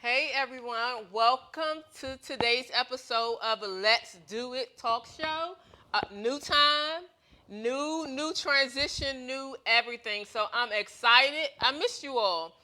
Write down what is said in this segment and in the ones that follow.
Hey everyone, welcome to today's episode of Let's Do It Talk Show. New time, new transition, new everything. So I'm excited. I missed you all.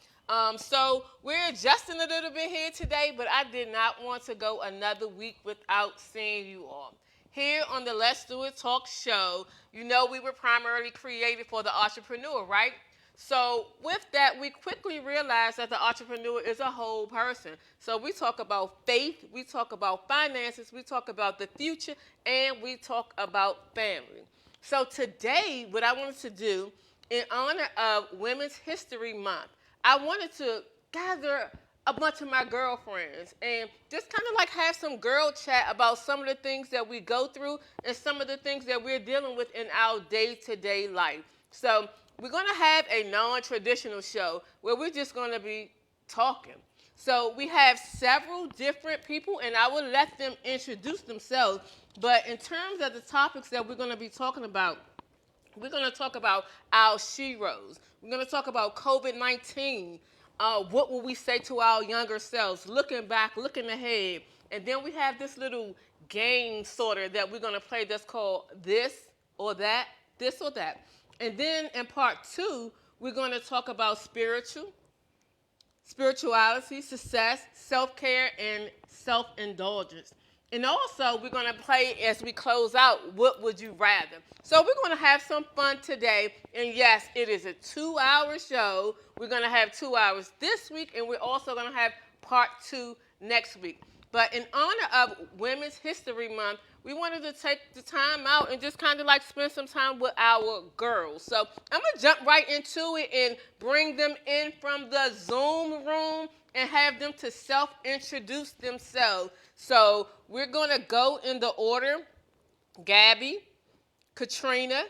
So we're adjusting a little bit here today, but I did not want to go another week without seeing you all. Here on the Let's Do It Talk Show, you know we were primarily created for the entrepreneur, right? So with that, we quickly realized that the entrepreneur is a whole person. So we talk about faith, we talk about finances, we talk about the future, and we talk about family. So today, what I wanted to do, in honor of Women's History Month, I wanted to gather a bunch of my girlfriends and just kind of like have some girl chat about some of the things that we go through and some of the things that we're dealing with in our day-to-day life. So we're going to have a non-traditional show where we're just going to be talking. So we have several different people, and I will let them introduce themselves. But in terms of the topics that we're going to be talking about, we're going to talk about our sheroes. We're going to talk about COVID-19. What will we say to our younger selves? Looking back, looking ahead. And then we have this little game sort of that we're going to play that's called this or that. And then in part two, we're going to talk about spirituality, success, self care, and self indulgence. And also, we're going to play as we close out, What Would You Rather? So, we're going to have some fun today. And yes, it is a 2 hour show. We're going to have 2 hours this week, and we're also going to have part two next week. But in honor of Women's History Month, we wanted to take the time out and just kind of like spend some time with our girls. So I'm going to jump right into it and bring them in from the Zoom room and have them to self-introduce themselves. So we're going to go in the order: Gabby, Katrina,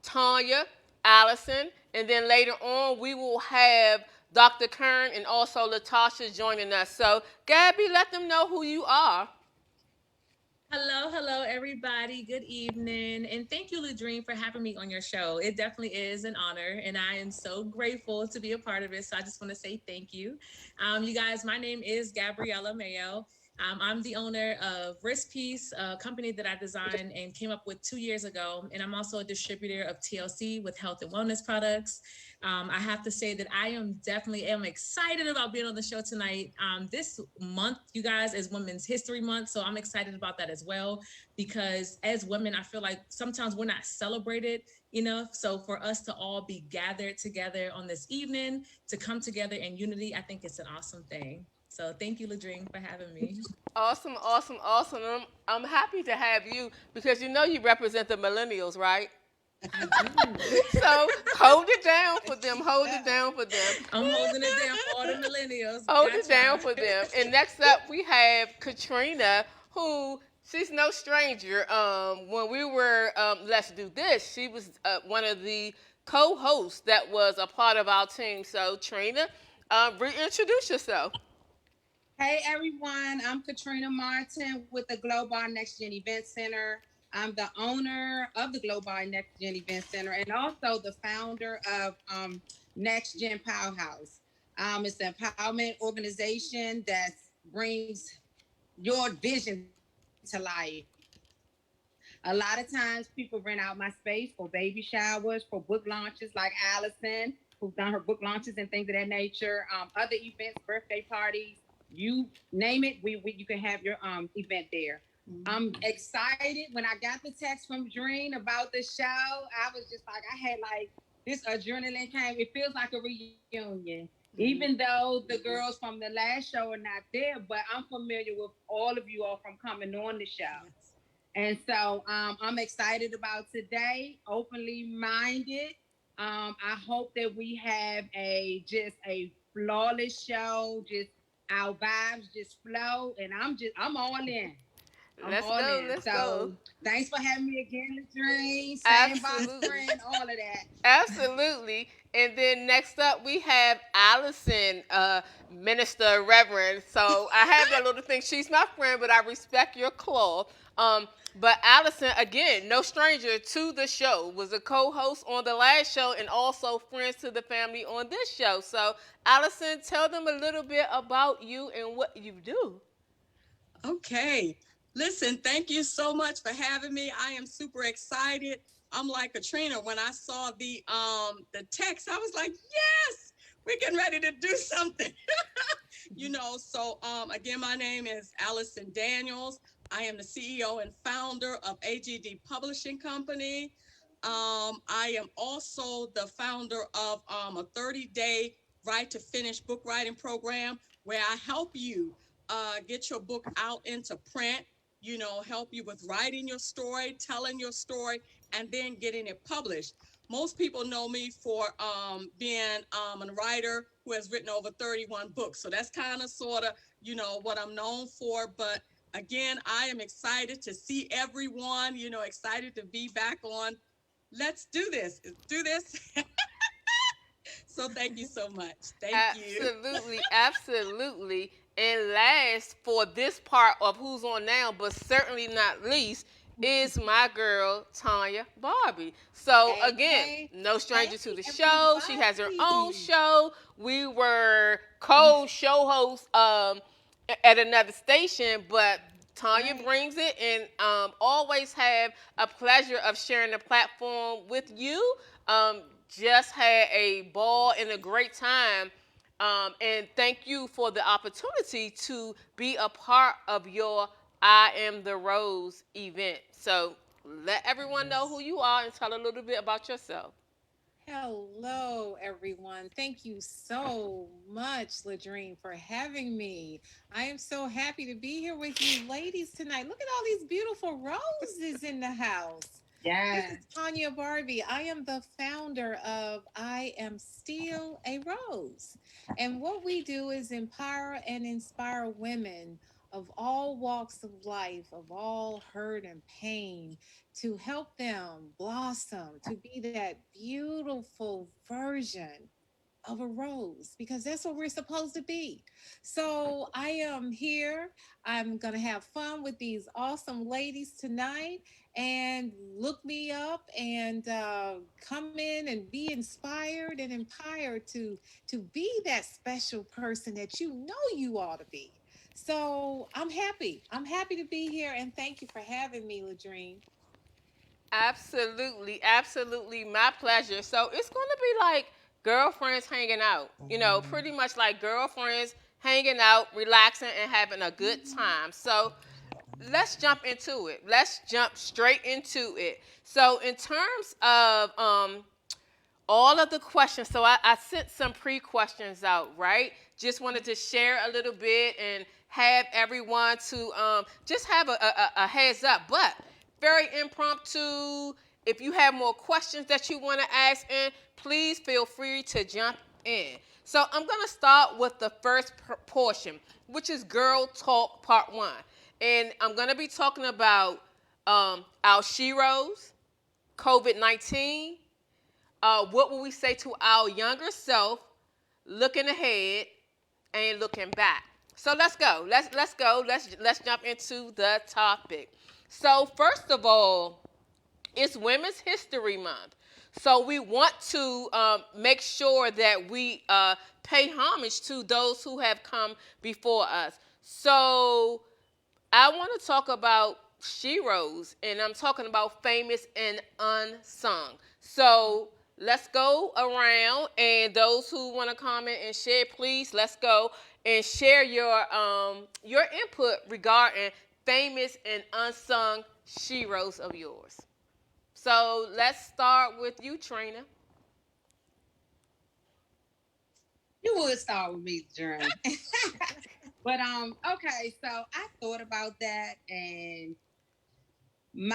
Tanya, Allison, and then later on we will have Dr. Kern and also Latasha joining us. So, Gabby, let them know who you are. Hello, everybody. Good evening. And thank you, Ladrine, for having me on your show. It definitely is an honor, and I am so grateful to be a part of it. So I just want to say thank you. You guys, my name is Gabriella Mayo. I'm the owner of Risk Piece, a company that I designed and came up with 2 years ago. And I'm also a distributor of TLC with health and wellness products. I have to say that I am definitely am excited about being on the show tonight. This month, you guys, is Women's History Month, so I'm excited about that as well. Because as women, I feel like sometimes we're not celebrated enough. So for us to all be gathered together on this evening to come together in unity, I think it's an awesome thing. So thank you, Ladrine, for having me. Awesome, awesome, awesome. I'm happy to have you because you know you represent the millennials, right? I do. So hold it down for them. Hold it down for them. I'm holding it down for all the millennials. Hold it down Gotcha. for them. And next up, we have Katrina, who she's no stranger. When we were Let's Do This, she was one of the co-hosts that was a part of our team. So, Trina, reintroduce yourself. Hey everyone, I'm Katrina Martin with the Global Next Gen Event Center. I'm the owner of the Global Next Gen Event Center and also the founder of Next Gen Powerhouse. It's an empowerment organization that brings your vision to life. A lot of times people rent out my space for baby showers, for book launches like Allison, who's done her book launches and things of that nature. Other events, birthday parties, you name it, we you can have your event there. I'm excited. When I got the text from Dream about the show, I was just like, I had like this adrenaline came. It feels like a reunion. Even though the girls from the last show are not there, but I'm familiar with all of you all from coming on the show. And so I'm excited about today, openly minded. I hope that we have a flawless show, just our vibes just flow, and I'm all in. I'm Let's all go. in. Let's go. So thanks for having me again, Dream. Same box Absolutely. friend, all of that. Absolutely. And then next up we have Allison, Minister Reverend. So I have that little thing. She's my friend, but I respect your cloth. But Allison, again, no stranger to the show, was a co-host on the last show and also friends to the family on this show. So Allison, tell them a little bit about you and what you do. Okay. Listen, thank you so much for having me. I am super excited. I'm like Katrina. When I saw the text, I was like, yes, we're getting ready to do something. Again, my name is Allison Daniels. I am the CEO and founder of AGD Publishing Company. I am also the founder of a 30-day Right to Finish book writing program where I help you get your book out into print, help you with writing your story, telling your story, and then getting it published. Most people know me for being a writer who has written over 31 books. So that's kind of sort of, what I'm known for. But again, I am excited to see everyone, excited to be back on. Let's do this. Do this. So thank you so much. Thank you. Absolutely, absolutely. And last for this part of who's on now, but certainly not least, is my girl Tanya Barbie. So Hey, again, hey, no stranger to hey, the show. She has her own everybody. show. We were co-show hosts at another station, but Tanya Right. brings it and always have a pleasure of sharing the platform with you. Just had a ball and a great time. And thank you for the opportunity to be a part of your I Am the Rose event. So let everyone know who you are and tell a little bit about yourself. Hello, everyone. Thank you so much, Ladrine, for having me. I am so happy to be here with you ladies tonight. Look at all these beautiful roses in the house. This Yes. is Tanya Barbie. I am the founder of I Am Still a Rose. And what we do is empower and inspire women of all walks of life, of all hurt and pain, to help them blossom, to be that beautiful version of a rose, because that's what we're supposed to be. So I am here. I'm going to have fun with these awesome ladies tonight, and look me up and come in and be inspired and empowered to be that special person that you know you ought to be. So I'm happy. I'm happy to be here, and thank you for having me, Ladrine. Absolutely, absolutely, my pleasure. So it's going to be like girlfriends hanging out, pretty much like girlfriends hanging out, relaxing, and having a good time. So let's jump into it. Let's jump straight into it. So, in terms of all of the questions, so I sent some pre questions out, right? Just wanted to share a little bit and have everyone to just have a heads up, but very impromptu. If you have more questions that you want to ask in, please feel free to jump in. So I'm going to start with the first portion, which is Girl Talk Part 1. And I'm going to be talking about our sheroes, COVID-19, what will we say to our younger self, looking ahead and looking back. So let's go. Let's go. Let's jump into the topic. So first of all, it's Women's History Month. So we want to make sure that we pay homage to those who have come before us. So I want to talk about sheroes, and I'm talking about famous and unsung. So let's go around, and those who want to comment and share, please let's go and share your input regarding famous and unsung sheroes of yours. So let's start with you, Trina. You would start with me, journey. But okay, so I thought about that, and I'm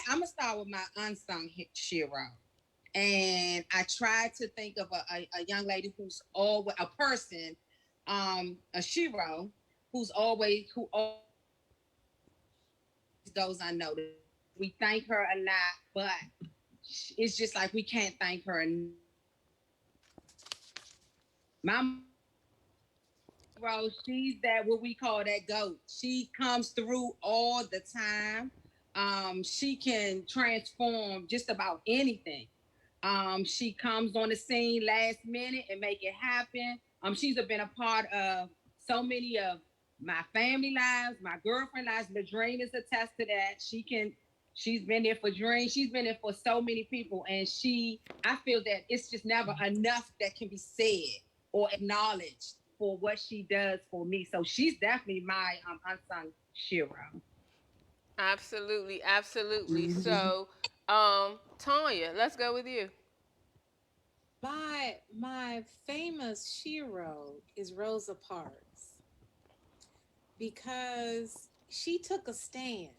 gonna start with my unsung hero. And I tried to think of a young lady who's always a person, a shiro, who always goes unnoticed. We thank her a lot, but it's just like we can't thank her enough. My Rose, she's that what we call that goat. She comes through all the time. She can transform just about anything. She comes on the scene last minute and make it happen. She's been a part of so many of my family lives, my girlfriend lives. Ladrine is attest to that. She's been there for Dream. She's been there for so many people, and I feel that it's just never enough that can be said or acknowledged for what she does for me. So she's definitely my unsung hero. Absolutely, absolutely. Mhm. So, Tanya, let's go with you. My famous Shiro is Rosa Parks because she took a stand.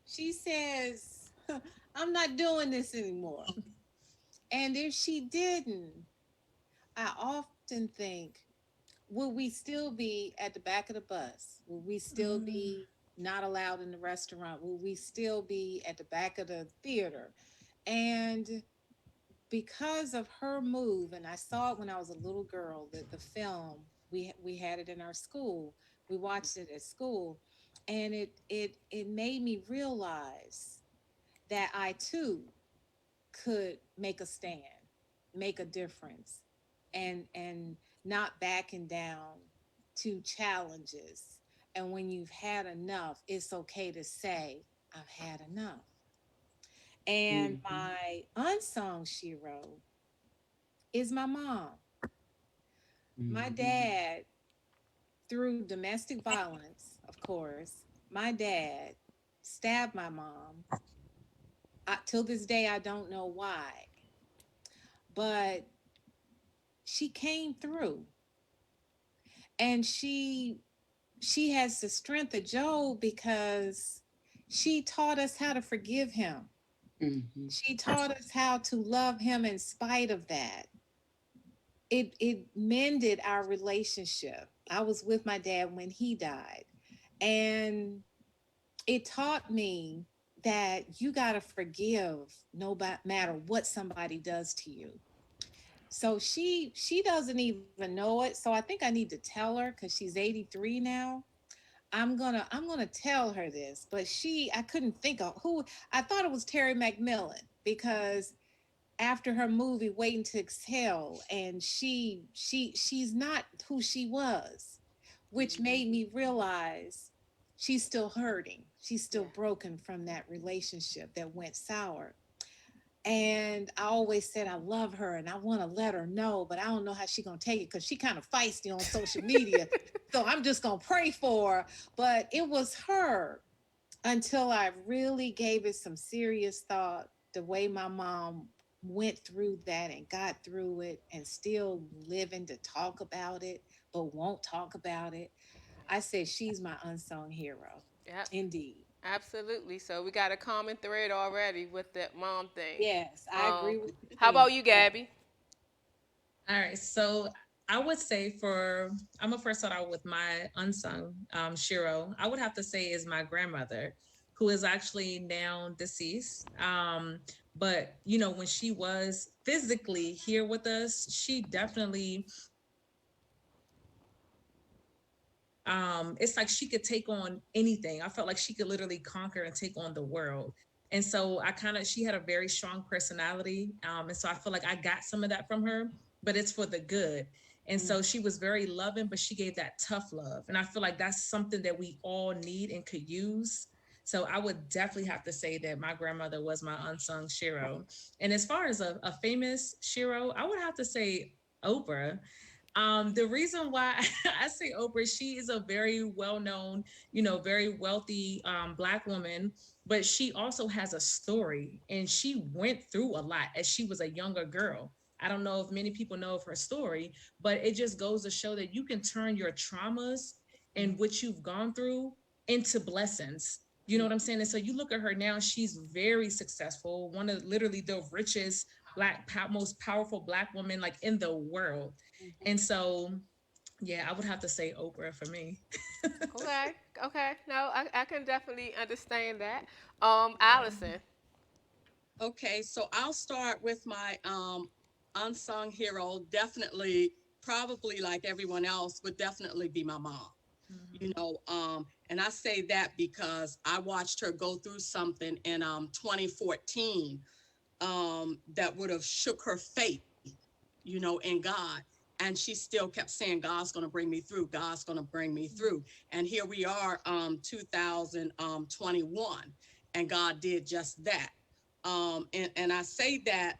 She says, I'm not doing this anymore. And if she didn't, I often think, would we still be at the back of the bus? Would we still be not allowed in the restaurant? Would we still be at the back of the theater? And because of her move, and I saw it when I was a little girl, the film, we had it in our school. We watched it at school, and it made me realize that I too could make a stand, make a difference, and not backing down to challenges. And when you've had enough, it's okay to say, I've had enough. And Mhm. my unsung hero is my mom. My Mhm. dad, through domestic violence, of course, my dad stabbed my mom. Till this day, I don't know why, but she came through, and she has the strength of Job because she taught us how to forgive him. Mhm. She taught us how to love him in spite of that. It mended our relationship. I was with my dad when he died, and it taught me that you got to forgive no matter what somebody does to you. So she doesn't even know it. So I think I need to tell her because she's 83 now. I'm gonna tell her this, but I couldn't think of who. I thought it was Terry McMillan because after her movie Waiting to Exhale, and she's not who she was, which made me realize she's still hurting. She's still Yeah. broken from that relationship that went sour. And I always said I love her and I want to let her know, but I don't know how she's gonna take it because she kind of feisty on social media. So I'm just gonna pray for her. But it was her until I really gave it some serious thought. The way my mom went through that and got through it and still living to talk about it, but won't talk about it. I said she's my unsung hero. Yep. Indeed. Absolutely. So we got a common thread already with that mom thing. Yes, I Um, agree with how Katrina. about you, Yes. Gabby? All right, so I would say I'm gonna first start out with my unsung Shiro. I would have to say is my grandmother, who is actually now deceased. But when she was physically here with us, she definitely it's like she could take on anything. I felt like she could literally conquer and take on the world. And so she had a very strong personality. And so I feel like I got some of that from her, but it's for the good. And so she was very loving, but she gave that tough love. And I feel like that's something that we all need and could use. So I would definitely have to say that my grandmother was my unsung Shiro. And as far as a famous Shiro, I would have to say Oprah. The reason why I say Oprah, she is a very well known, very wealthy Black woman, but she also has a story and she went through a lot as she was a younger girl. I don't know if many people know of her story, but it just goes to show that you can turn your traumas and what you've gone through into blessings. You know what I'm saying? And so you look at her now, she's very successful, one of literally the richest most powerful Black women like in the world. And so, yeah, I would have to say Oprah for me. Okay. Okay. No, I can definitely understand that. Yeah. Allison. Okay, so I'll start with my unsung hero, definitely probably like everyone else, would definitely be my mom. You know, and I say that because I watched her go through something in 2014 that would have shook her faith, you know, in God. And she still kept saying, God's going to bring me through. God's going to bring me through. And here we are, 2021, and God did just that. And I say that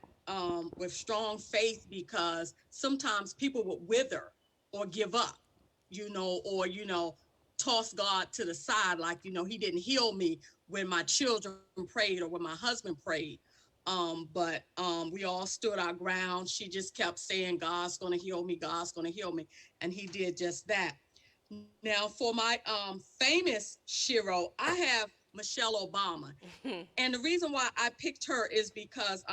with strong faith because sometimes people would wither or give up, you know, or, you know, toss God to the side, like, you know, he didn't heal me when my children prayed or when my husband prayed. But we all stood our ground. She just kept saying, God's going to heal me. God's going to heal me. And he did just that. Now, for my famous Shiro, I have Michelle Obama. And the reason why I picked her is because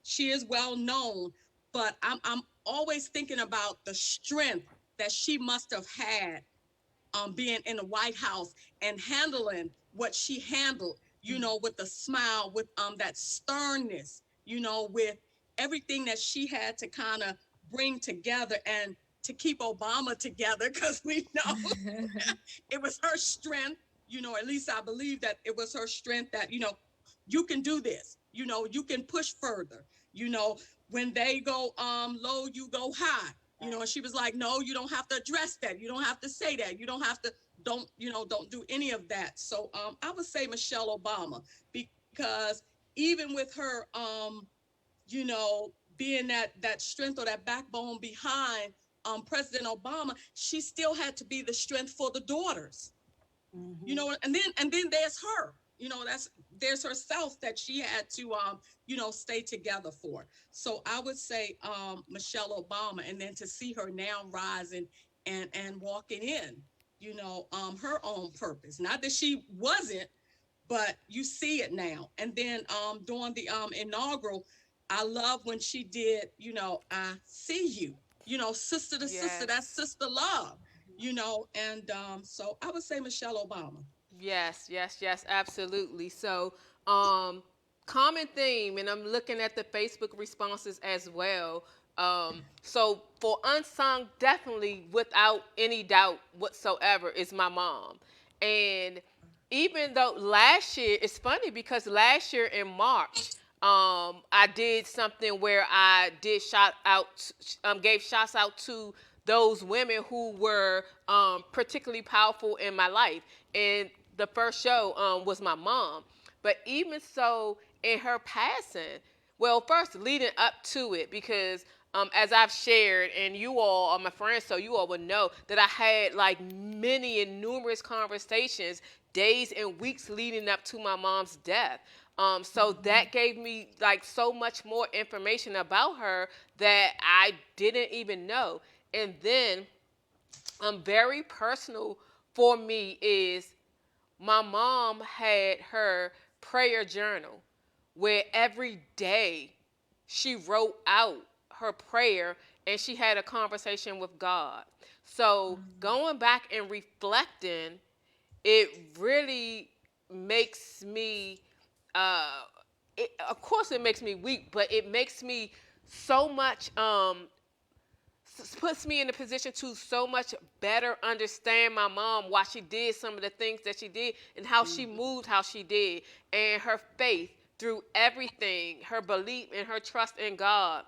she is well known, but I'm always thinking about the strength that she must have had being in the White House and handling what she handled, you know, with the smile, with that sternness, you know, with everything that she had to kind of bring together and to keep Obama together, because we know it was her strength, you know, at least I believe that it was her strength that, you know, you can do this, you know, you can push further, you know, when they go low, you go high, you know, and she was like, no, you don't have to address that. You don't have to say that. You don't have to, don't, you know, don't do any of that. So I would say Michelle Obama, because even with her, you know, being that strength or that backbone behind President Obama, she still had to be the strength for the daughters, you know, and then there's her, you know, there's herself that she had to you know, stay together for. So I would say Michelle Obama, and then to see her now rising and walking in, you know, her own purpose, not that she wasn't, but you see it now. And then during the inaugural, I love when she did, you know, I see you, you know, sister to sister, that's sister love, you know. And so I would say Michelle Obama. Yes, yes, yes, absolutely. So, common theme, and I'm looking at the Facebook responses as well. So for unsung, definitely without any doubt whatsoever, is my mom. And even though last year, it's funny because last year in March, I did something where I did gave shots out to those women who were particularly powerful in my life. And the first show was my mom. But even so, in her passing, well, first leading up to it, because as I've shared, and you all are my friends, so you all would know that I had like many and numerous conversations, days and weeks leading up to my mom's death. So that gave me like so much more information about her that I didn't even know. And then, very personal for me is my mom had her prayer journal where every day she wrote out her prayer and she had a conversation with God. So going back and reflecting, it really makes me, of course, it makes me weak, but it makes me so much puts me in a position to so much better understand my mom, why she did some of the things that she did and how she moved how she did, and her faith through everything, her belief and her trust in God.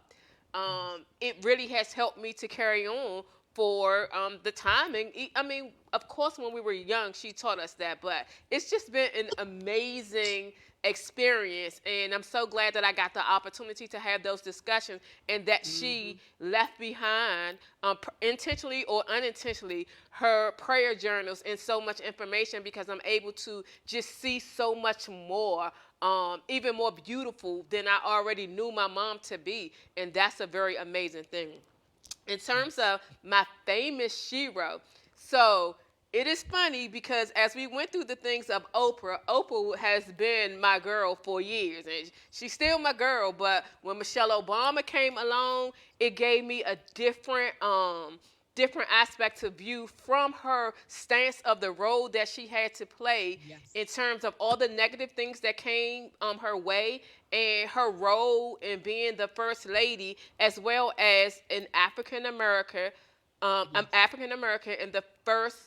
It really has helped me to carry on for the timing. I mean, of course, when we were young, she taught us that, but it's just been an amazing experience, and I'm so glad that I got the opportunity to have those discussions, and that she left behind, intentionally or unintentionally, her prayer journals and so much information, because I'm able to just see so much more, even more beautiful than I already knew my mom to be, and that's a very amazing thing. In terms of my famous Shiro, so it is funny because as we went through the things of Oprah, Oprah has been my girl for years, and she's still my girl. But when Michelle Obama came along, it gave me a different different aspects of view from her stance of the role that she had to play Yes. in terms of all the negative things that came her way and her role in being the first lady as well as an African American Yes. African American and the first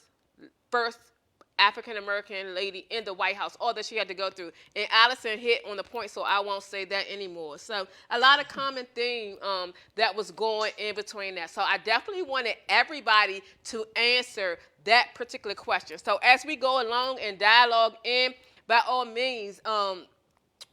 African American lady in the White House, all that she had to go through. And Allison hit on the point, so I won't say that anymore. So a lot of common theme that was going in between that. So I definitely wanted everybody to answer that particular question. So as we go along and dialogue in, by all means,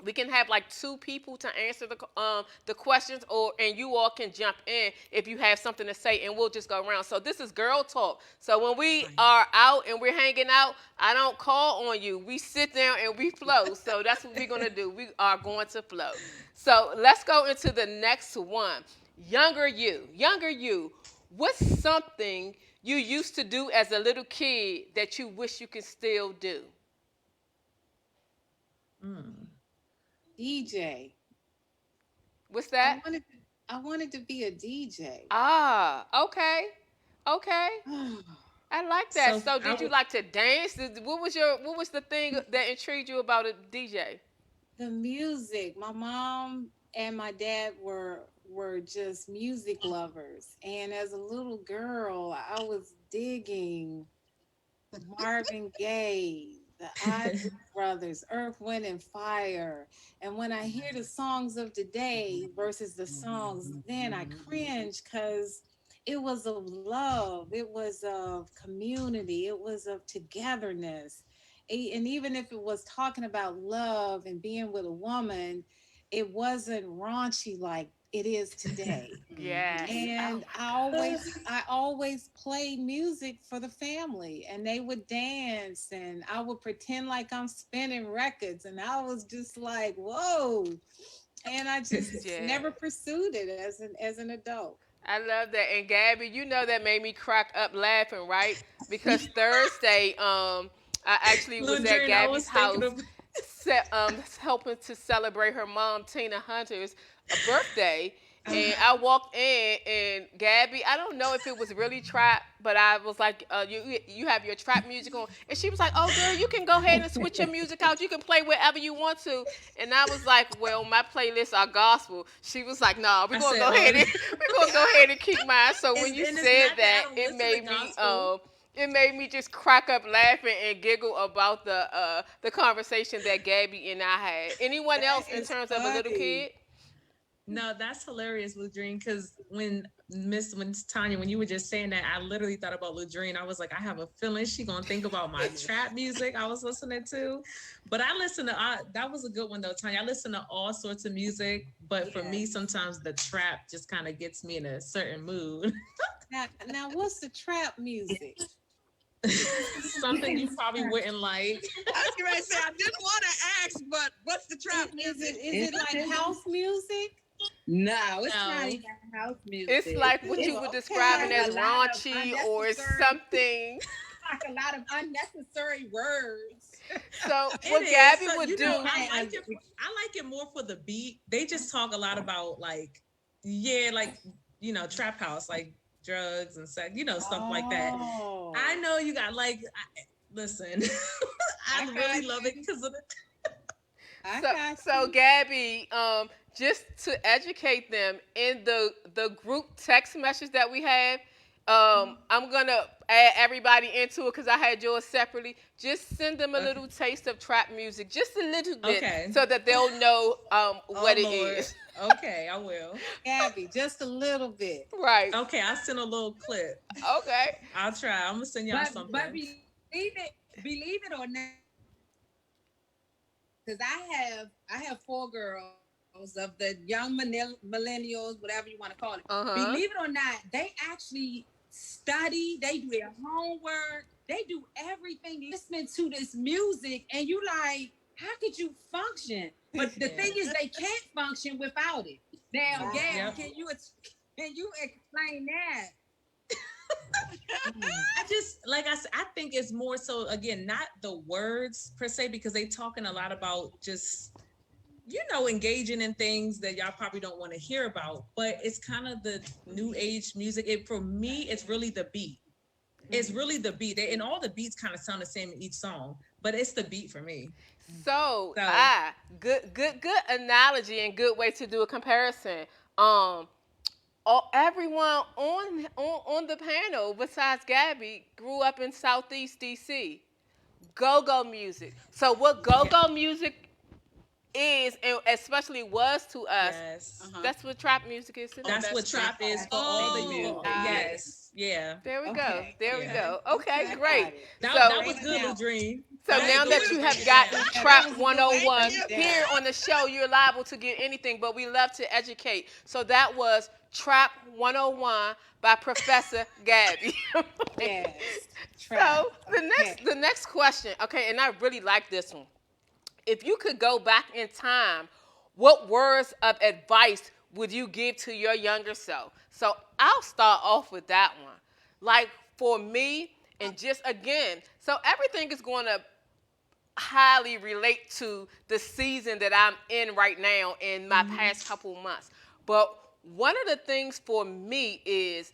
we can have like two people to answer the questions, or and you all can jump in if you have something to say, and we'll just go around. So this is girl talk. So when we are out and we're hanging out, I don't call on you. We sit down and we flow. So that's what we're gonna do. We are going to flow. So let's go into the next one. Younger you. What's something you used to do as a little kid that you wish you could still do? DJ. What's I that? wanted I wanted to be a DJ. Ah, okay. Okay. I like that. So, I did you would- like to dance? What was the thing that intrigued you about a DJ? The music. My mom and my dad were just music lovers. And as a little girl, I was digging Marvin Gaye, the Isley Brothers, Earth, Wind, and Fire. And when I hear the songs of today versus the songs then, I cringe because it was of love, it was of community, it was of togetherness. And even if it was talking about love and being with a woman, it wasn't raunchy like it is today. Yes. And I always played music for the family, and they would dance and I would pretend like I'm spinning records, and I was just like, whoa. And I just Yeah. never pursued it as an adult. I love that. And Gabby, you know that made me crack up laughing, right? Because Thursday, I actually was at Ladrine, I was Gabby's house, thinking of helping to celebrate her mom, Tina Hunter's birthday. And I walked in, and Gabby, I don't know if it was really trap, but I was like, you have your trap music on. And she was like, oh, girl, you can go ahead and switch your music out. You can play wherever you want to. And I was like, well, my playlists are gospel. She was like, nah, we're I going to said, go ahead oh. and we're gonna go ahead and keep mine. So when And- you and it's said not that that, I don't it listen to made me gospel. it made me just crack up laughing and giggle about the conversation that Gabby and I had. Anyone That else in is terms of a little funny. kid? No, that's hilarious, Ladrine. Because when Tanya, when you were just saying that, I literally thought about Ladrine. I was like, I have a feeling she gonna think about my trap music I was listening to. But I listen to that was a good one though, Tanya. I listen to all sorts of music, but for me, sometimes the trap just kind of gets me in a certain mood. Now what's the trap music? Something you probably wouldn't like. I was going to say, I didn't want to ask, but what's the trap Is music? it like house music? No, it's No. not even house music. It's like what you were Okay. describing as A lot of raunchy or unnecessary- something. like a lot of unnecessary words. So It what is. Gabby So, would you do, know, I like it more for the beat. They just talk a lot about like trap house, like drugs and sex, stuff like that. Oh. I know you got listen, I I got really love it you. because of the I so, got so you. Gabby, just to educate them in the group text message that we have, I'm gonna add everybody into it because I had yours separately. Just send them a Okay. little taste of trap music, just a little bit, Okay. so that they'll know what it Lord. is. Okay, I will. Gabby, just a little bit. Right. Okay, I'll send a little clip. Okay. I'll try. I'm gonna send y'all But something. believe it or not, because I have 4 girls of the young millennials, whatever you want to call it. Uh-huh. Believe it or not, they actually study, they do their homework, they do everything listening to this music, and you like, how could you function? But the thing is, they can't function without it. Now, Gab, Yep. can you explain that? I just like I said, I think it's more so again, not the words per se, because they talking a lot about just engaging in things that y'all probably don't want to hear about, but it's kind of the new age music. For me, it's really the beat. It's really the beat. And all the beats kind of sound the same in each song, but it's the beat for me. So, good analogy and good way to do a comparison. Everyone on the panel besides Gabby grew up in Southeast DC. Go-go music. So what go-go music is, and especially was to us, Yes. that's what trap music is. That's what trap is for all the youth. Yes. Yeah. There we go. Okay. There we Yeah. go. Okay, great. That was good, Ladrine. So That now was that good. you have Yeah. gotten that Trap was 101 good. here on the show, you're liable to get anything, but we love to educate. So that was Trap 101 by Professor Gabby. Yes. So the next question, okay, and I really like this one. If you could go back in time, what words of advice would you give to your younger self? So I'll start off with that one. Like for me, and just again, so everything is going to highly relate to the season that I'm in right now in my past couple months. But one of the things for me is,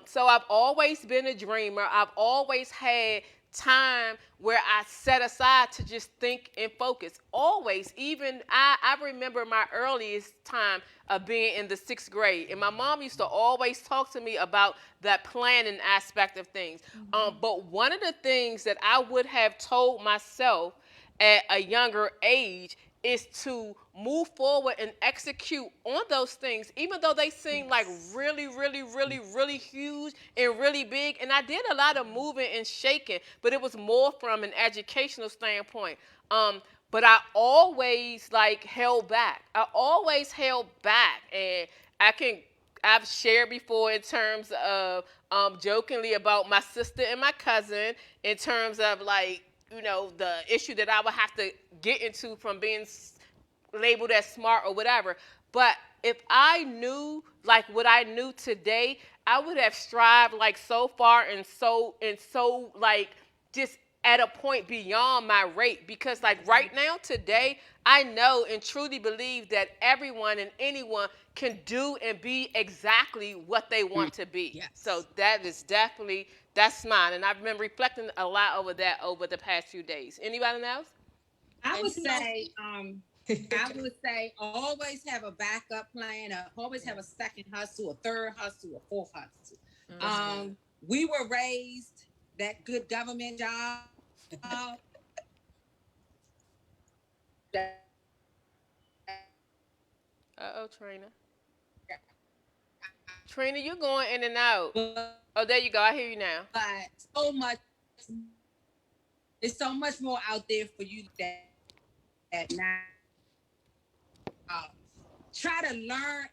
so I've always been a dreamer. I've always had time where I set aside to just think and focus. Always, even I remember my earliest time of being in the 6th grade, and my mom used to always talk to me about that planning aspect of things. But one of the things that I would have told myself at a younger age is to move forward and execute on those things, even though they seem like really, really, really, really huge and really big. And I did a lot of moving and shaking, but it was more from an educational standpoint. But I always held back. I always held back, and I've shared before in terms of jokingly about my sister and my cousin, in terms of the issue that I would have to get into from being labeled as smart or whatever. But if I knew what I knew today, I would have strived so far and so just at a point beyond my rate, because right now today I know and truly believe that everyone and anyone can do and be exactly what they want to be. Yes. So that's mine, and I've been reflecting a lot over that over the past few days. Anybody else? I would say always have a backup plan, always have a second hustle, a third hustle, a fourth hustle. We were raised that good government job. Trina. Trina, you're going in and out. Oh, there you go. I hear you now. But there's so much more out there for you that now. Try to learn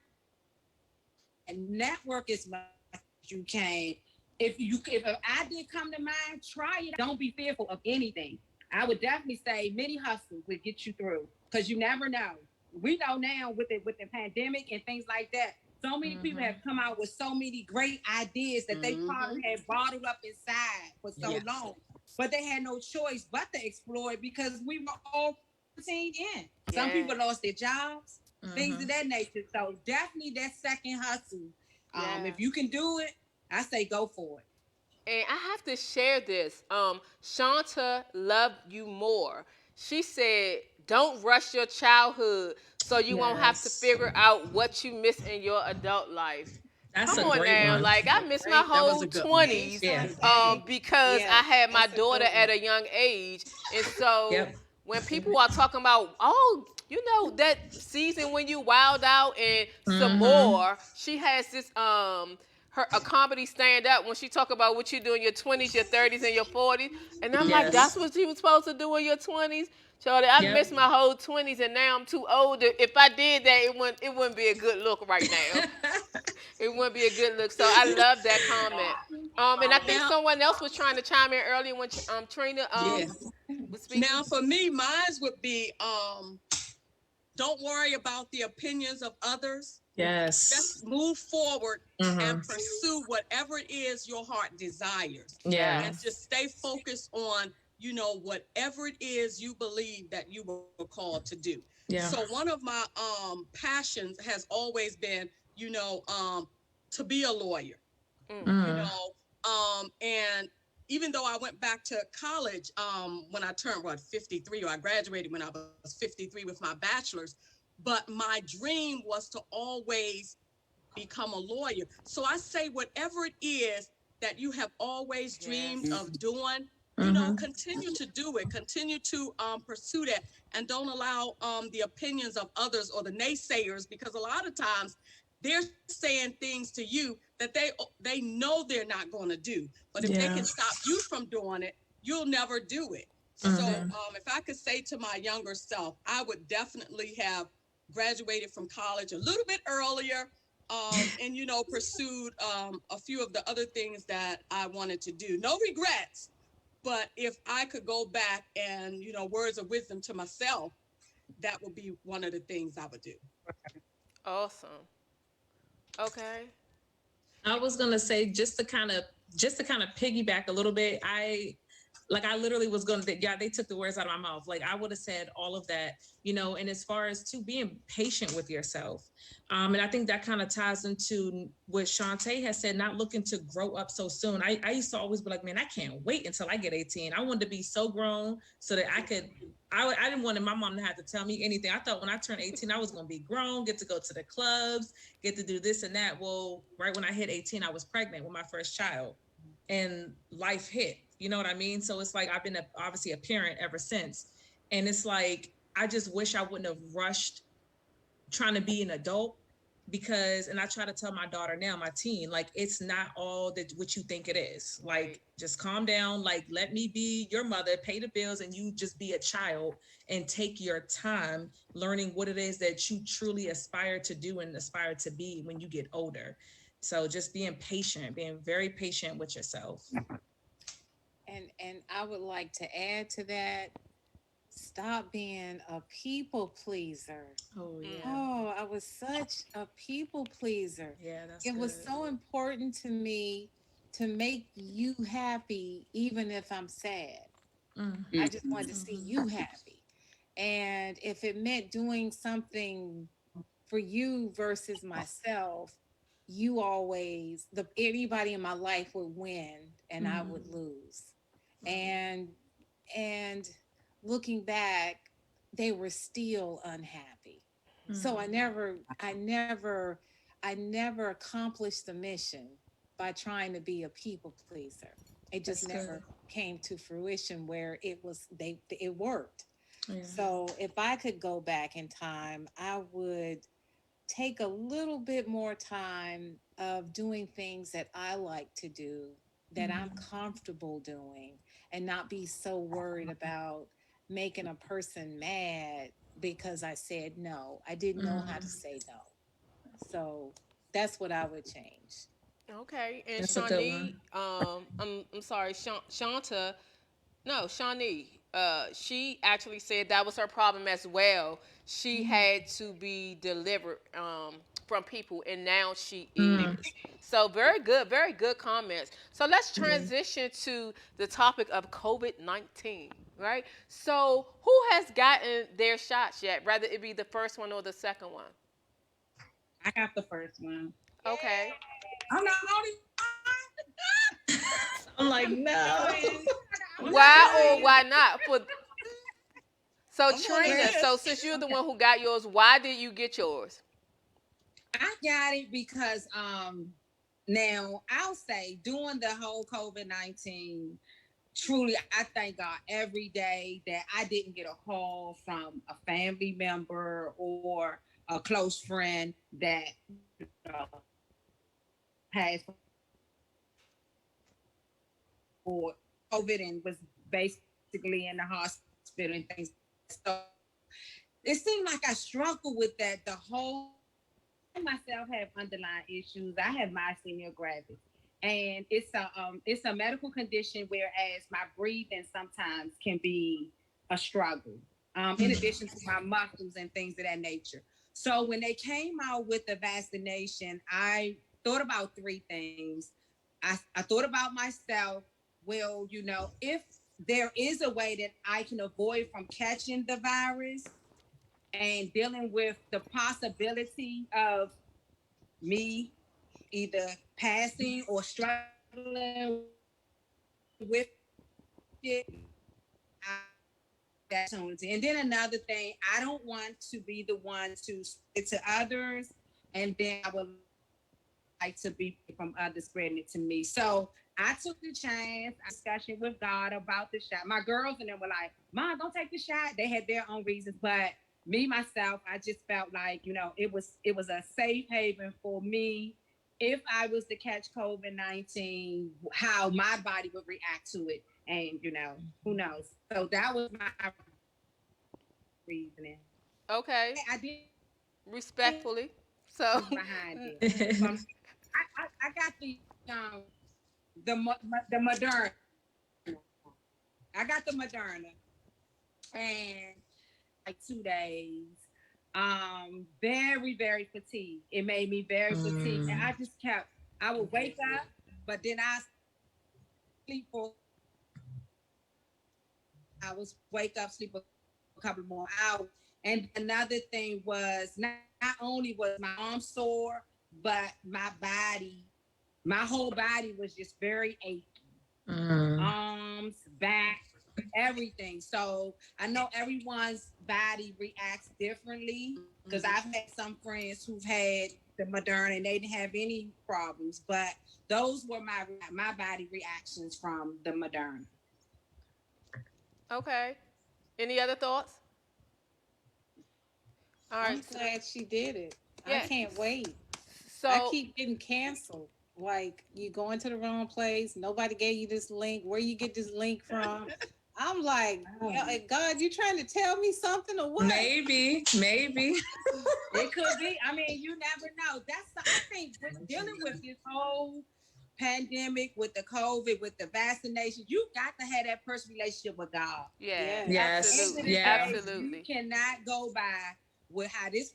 and network as much as you can. If an idea come to mind, try it. Don't be fearful of anything. I would definitely say many hustles would get you through, because you never know. We know now with the pandemic and things like that, so many people have come out with so many great ideas that they probably had bottled up inside for so long, but they had no choice but to explore it, because we were all quarantined in. Some people lost their jobs, things of that nature. So definitely that second hustle. If you can do it, I say go for it. And I have to share this. Shanta Love You More. She said, don't rush your childhood so you won't have to figure out what you miss in your adult life. That's Come a on great now. one. I missed my whole 20s because I had my daughter at a young age. And so when people are talking about, that season when you wild out and some more, she has this a comedy stand up when she talk about what you do in your 20s, your 30s, and your 40s. And I'm like, that's what you was supposed to do in your 20s? Charlie, I missed my whole 20s, and now I'm too old. If I did that, it wouldn't be a good look right now. It wouldn't be a good look. So I love that comment. And I think someone else was trying to chime in earlier when Trina was speaking. Now for me, mine would be don't worry about the opinions of others. Yes. Just move forward and pursue whatever it is your heart desires. Yeah. And just stay focused on whatever it is you believe that you were called to do. Yeah. So one of my passions has always been, to be a lawyer. Mm. And even though I went back to college when I turned 53, or I graduated when I was 53 with my bachelor's, but my dream was to always become a lawyer. So I say, whatever it is that you have always dreamed of doing, continue to do it, continue to pursue that, and don't allow the opinions of others or the naysayers, because a lot of times they're saying things to you that they know they're not going to do. But if they can stop you from doing it, you'll never do it. So if I could say to my younger self, I would definitely have graduated from college a little bit earlier, and pursued a few of the other things that I wanted to do. No regrets, but if I could go back and words of wisdom to myself, that would be one of the things I would do. Awesome. Okay. I was gonna say, just to kind of piggyback a little bit. I literally was gonna, they took the words out of my mouth. Like, I would have said all of that, and as far as to being patient with yourself. And I think that kind of ties into what Shantae has said, not looking to grow up so soon. I used to always be like, man, I can't wait until I get 18. I wanted to be so grown so that I didn't want my mom to have to tell me anything. I thought when I turned 18, I was going to be grown, get to go to the clubs, get to do this and that. Well, right when I hit 18, I was pregnant with my first child, and life hit. You know what I mean? So it's like, I've been obviously a parent ever since. And it's like, I just wish I wouldn't have rushed trying to be an adult, because, and I try to tell my daughter now, my teen, like, it's not all that what you think it is. Like, just calm down. Like, let me be your mother, pay the bills, and you just be a child and take your time learning what it is that you truly aspire to do and aspire to be when you get older. So just being patient, being very patient with yourself. And I would like to add to that, stop being a people pleaser. Oh yeah. Oh, I was such a people pleaser. Yeah, that's It was good. so important to me to make you happy, even if I'm sad. I just wanted to see you happy. And if it meant doing something for you versus myself, you always, anybody in my life would win and I would lose. And looking back, they were still unhappy. So I never accomplished the mission by trying to be a people pleaser. It just never came to fruition where it worked. Yeah. So if I could go back in time, I would take a little bit more time of doing things that I like to do, that I'm comfortable doing, and not be so worried about making a person mad because I said no. I didn't know how to say no. So that's what I would change. Okay. And That's a good Shawnee, I'm sorry, Shanta. No, Shawnee. She actually said that was her problem as well. She had to be delivered from people, and now she is. So very good comments. So let's transition to the topic of COVID-19, right? So who has gotten their shots yet? Whether it be the first one or the second one. I got the first one. Okay. I'm not only. I'm like, no. Why or why not? So I'm Trina, so since you're the one who got yours, why did you get yours? I got it because now I'll say during the whole COVID-19, truly I thank God every day that I didn't get a call from a family member or a close friend that has or COVID and was basically in the hospital and things. So it seemed like I struggled with that the whole. I myself have underlying issues. I have myasthenia gravis, and it's a medical condition. Whereas my breathing sometimes can be a struggle. In addition to my muscles and things of that nature. So when they came out with the vaccination, I thought about three things. I thought about myself. Well, if there is a way that I can avoid from catching the virus and dealing with the possibility of me either passing or struggling with it. That opportunity. And then another thing, I don't want to be the one to spread it to others, and then I would like to be from others spreading it to me. So I took the chance, I discussion with God about the shot. My girls and them were like, Mom, don't take the shot. They had their own reasons, but me myself, I just felt like, it was a safe haven for me if I was to catch COVID-19, how my body would react to it. And who knows? So that was my reasoning. Okay, I did respectfully. So, behind it. I got the Moderna. I got the Moderna, and like 2 days. Very, very fatigued. It made me very fatigued, and I just kept. I would wake up, but then I sleep for hours. Wake up, sleep a couple more hours. And another thing was not only was my arm sore, but my whole body was just very achy. Arms, back, everything. So I know everyone's body reacts differently because I've had some friends who've had the Moderna and they didn't have any problems, but those were my body reactions from the Moderna. okay. Any other thoughts? All I'm right. glad she did it. I Yeah. can't wait. I So, keep getting canceled. Like you going to the wrong place. Nobody gave you this link. Where you get this link from? I'm like, God, you trying to tell me something or what? Maybe. It could be. I mean, you never know. I think dealing with this whole pandemic, with the COVID, with the vaccination, you got to have that personal relationship with God. yeah, Yes. absolutely, Yeah. absolutely. You cannot go by with how this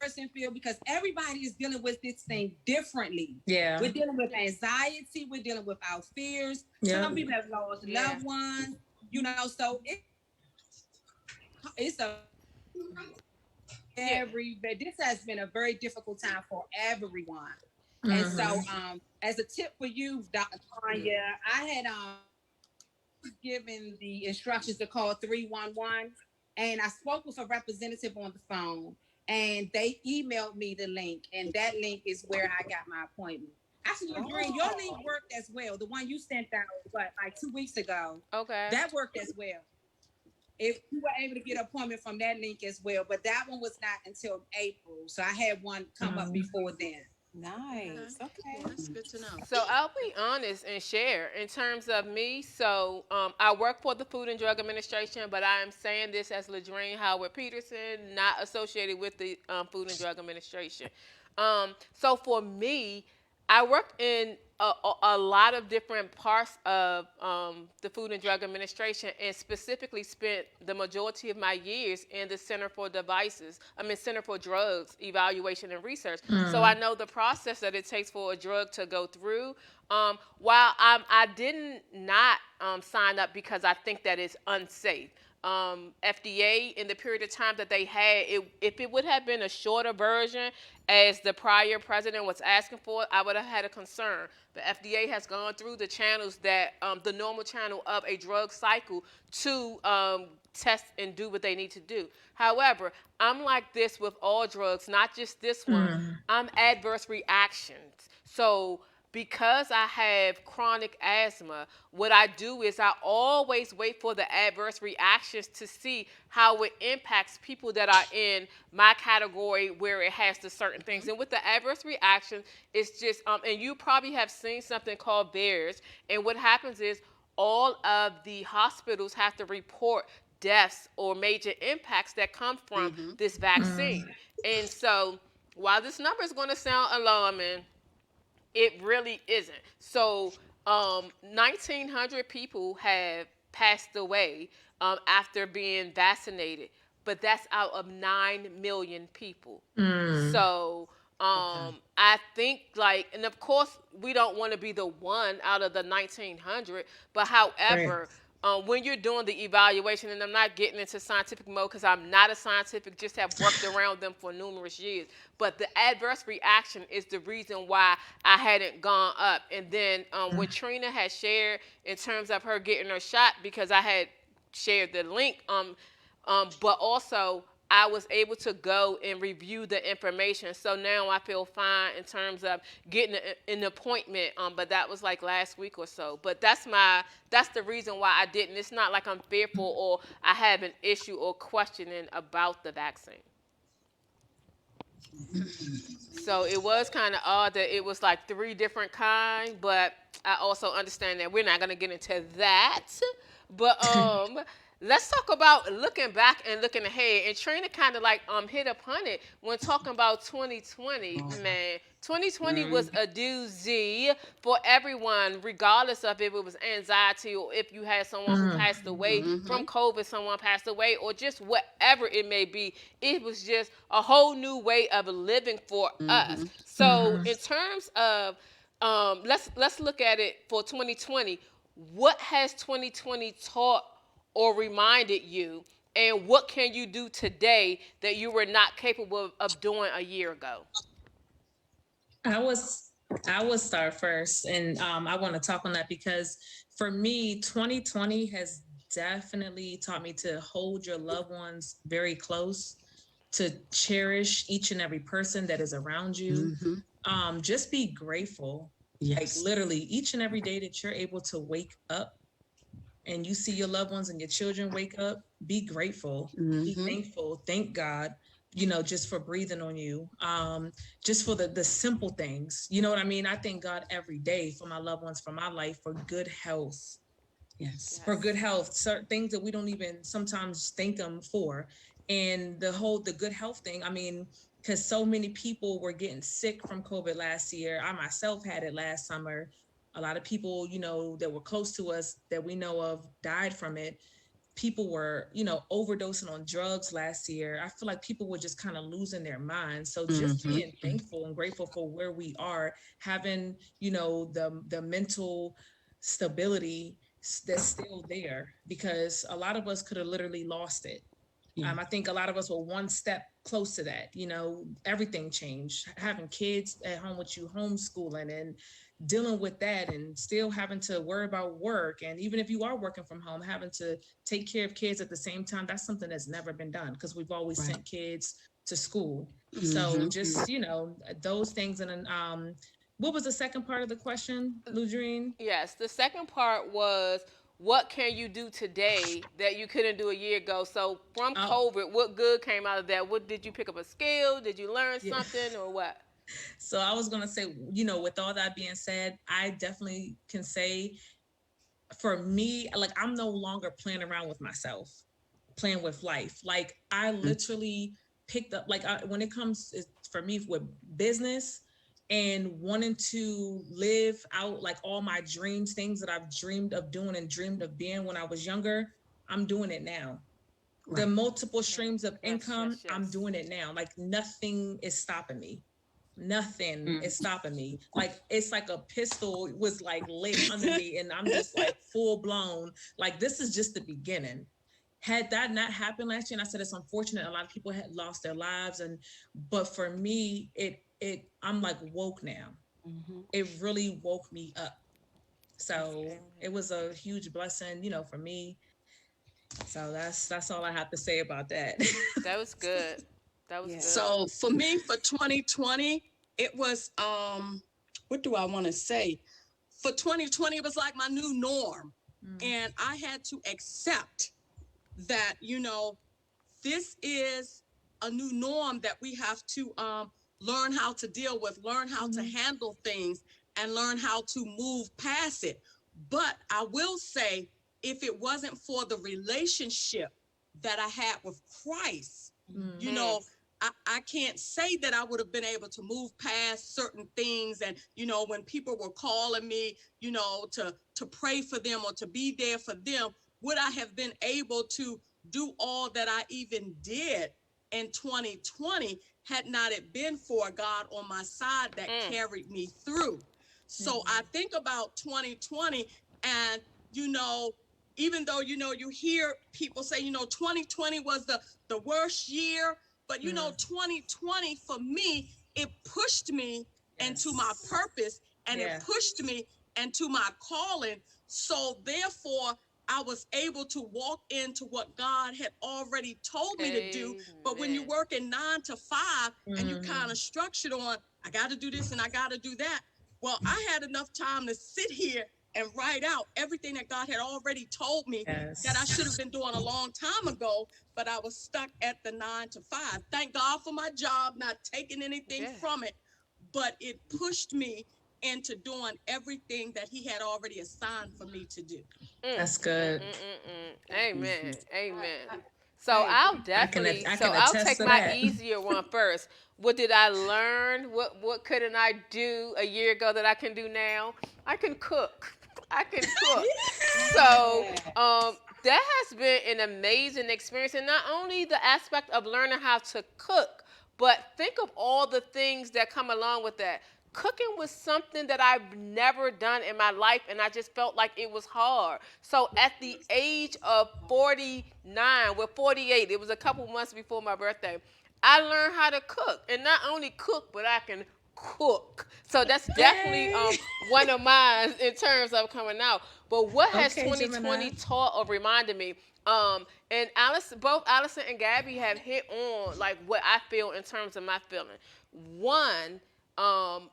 person feel because everybody is dealing with this thing differently. Yeah. We're dealing with anxiety. We're dealing with our fears. Yeah. Some people have lost loved ones. So it's a this has been a very difficult time for everyone. And so, as a tip for you, Dr. Tanya, I had given the instructions to call 311, and I spoke with a representative on the phone, and they emailed me the link, and that link is where I got my appointment. Actually, Ladrine, your link worked as well. The one you sent out, like 2 weeks ago, Okay. that worked as well. If you were able to get an appointment from that link as well, but that one was not until April, so I had one come up before then. Nice. Okay. That's good to know. So I'll be honest and share in terms of me. So I work for the Food and Drug Administration, but I am saying this as Ladrine Howard Peterson, not associated with the Food and Drug Administration. So for me, I worked in a lot of different parts of the Food and Drug Administration, and specifically spent the majority of my years in the Center for Drugs Evaluation and Research. So I know the process that it takes for a drug to go through. While I didn't not sign up because I think that it's unsafe. FDA in the period of time that they had, if it would have been a shorter version as the prior president was asking for, I would have had a concern. The FDA has gone through the channels that the normal channel of a drug cycle to test and do what they need to do. However, I'm like this with all drugs, not just this one. I'm adverse reactions. So because I have chronic asthma, what I do is I always wait for the adverse reactions to see how it impacts people that are in my category where it has the certain things. And with the adverse reaction, it's just, and you probably have seen something called VAERS. And what happens is all of the hospitals have to report deaths or major impacts that come from this vaccine. And so while this number is going to sound alarming, it really isn't. So, 1,900 people have passed away after being vaccinated, but that's out of 9 million people. So, I think and of course, we don't want to be the one out of the 1,900, but however, when you're doing the evaluation, and I'm not getting into scientific mode because I'm not a scientific, just have worked around them for numerous years. But the adverse reaction is the reason why I hadn't gone up. And then when Trina had shared in terms of her getting her shot, because I had shared the link, but also I was able to go and review the information. So now I feel fine in terms of getting an appointment. But that was like last week or so. But that's the reason why I didn't. It's not like I'm fearful or I have an issue or questioning about the vaccine. So it was kind of odd that it was like 3 different kinds, but I also understand that we're not gonna get into that. But let's talk about looking back and looking ahead. And Trina kind of like hit upon it when talking about 2020. Man, 2020 was a doozy for everyone, regardless of if it was anxiety or if you had someone who passed away from COVID, someone passed away, or just whatever it may be. It was just a whole new way of living for us. So in terms of let's look at it for 2020. What has 2020 taught or reminded you, and what can you do today that you were not capable of doing a year ago? I will start first, and I want to talk on that because for me, 2020 has definitely taught me to hold your loved ones very close, to cherish each and every person that is around you. Just be grateful. Like literally each and every day that you're able to wake up and you see your loved ones and your children wake up, be grateful, be thankful, thank God, just for breathing on you, just for the simple things. You know what I mean? I thank God every day for my loved ones, for my life, for good health. Yes. For good health, certain things that we don't even sometimes thank them for. And the good health thing, I mean, because so many people were getting sick from COVID last year. I myself had it last summer. A lot of people, that were close to us that we know of died from it. People were, overdosing on drugs last year. I feel like people were just kind of losing their minds. So just being thankful and grateful for where we are, having, the mental stability that's still there, because a lot of us could have literally lost it. I think a lot of us were one step close to that. Everything changed. Having kids at home with you, homeschooling and dealing with that, and still having to worry about work. And even if you are working from home, having to take care of kids at the same time, that's something that's never been done because we've always sent kids to school. So just, those things. And then what was the second part of the question, Ludrine? Yes, the second part was, what can you do today that you couldn't do a year ago? So from COVID, what good came out of that? What did you pick up a skill? Did you learn something or what? So I was going to say, with all that being said, I definitely can say for me, like I'm no longer playing around with myself, playing with life. Like I literally picked up, like when it comes for me with business and wanting to live out like all my dreams, things that I've dreamed of doing and dreamed of being when I was younger, I'm doing it now. The multiple streams of income, I'm doing it now. Like nothing is stopping me. Nothing is stopping me. Like it's like a pistol was like lit under me and I'm just like full blown. Like this is just the beginning. Had that not happened last year, and I said it's unfortunate, a lot of people had lost their lives, but for me, I'm like woke now. It really woke me up. So it was a huge blessing, for me. So that's all I have to say about that. That was good. That was good. So for me, for 2020, it was what do I want to say? For 2020, it was like my new norm. And I had to accept that, this is a new norm that we have to learn how to deal with, learn how to handle things, and learn how to move past it. But I will say, if it wasn't for the relationship that I had with Christ, I can't say that I would have been able to move past certain things. And, when people were calling me, to pray for them or to be there for them, would I have been able to do all that I even did in 2020 had not it been for God on my side that carried me through? So I think about 2020 and, even though, you hear people say, 2020 was the worst year, but 2020 for me, it pushed me into my purpose, and it pushed me into my calling. So therefore, I was able to walk into what God had already told me to do. But when you work in 9 to 5 and you kind of structured on, I got to do this and I got to do that. Well, I had enough time to sit here and write out everything that God had already told me that I should have been doing a long time ago, but I was stuck at the 9 to 5. Thank God for my job, not taking anything from it, but it pushed me into doing everything that he had already assigned for me to do. That's good. Amen. Amen. So I'll definitely, I'll take my easier one first. What did I learn? What couldn't I do a year ago that I can do now? I can cook. I can cook. So that has been an amazing experience, and not only the aspect of learning how to cook, but think of all the things that come along with that. Cooking was something that I've never done in my life, and I just felt like it was hard. So at the age of 49, 48, it was a couple months before my birthday, I learned how to cook. And not only cook, but I can cook. So that's definitely one of mine in terms of coming out. But what has 2020 taught or reminded me? And both Allison and Gabby have hit on like what I feel in terms of my feeling. One,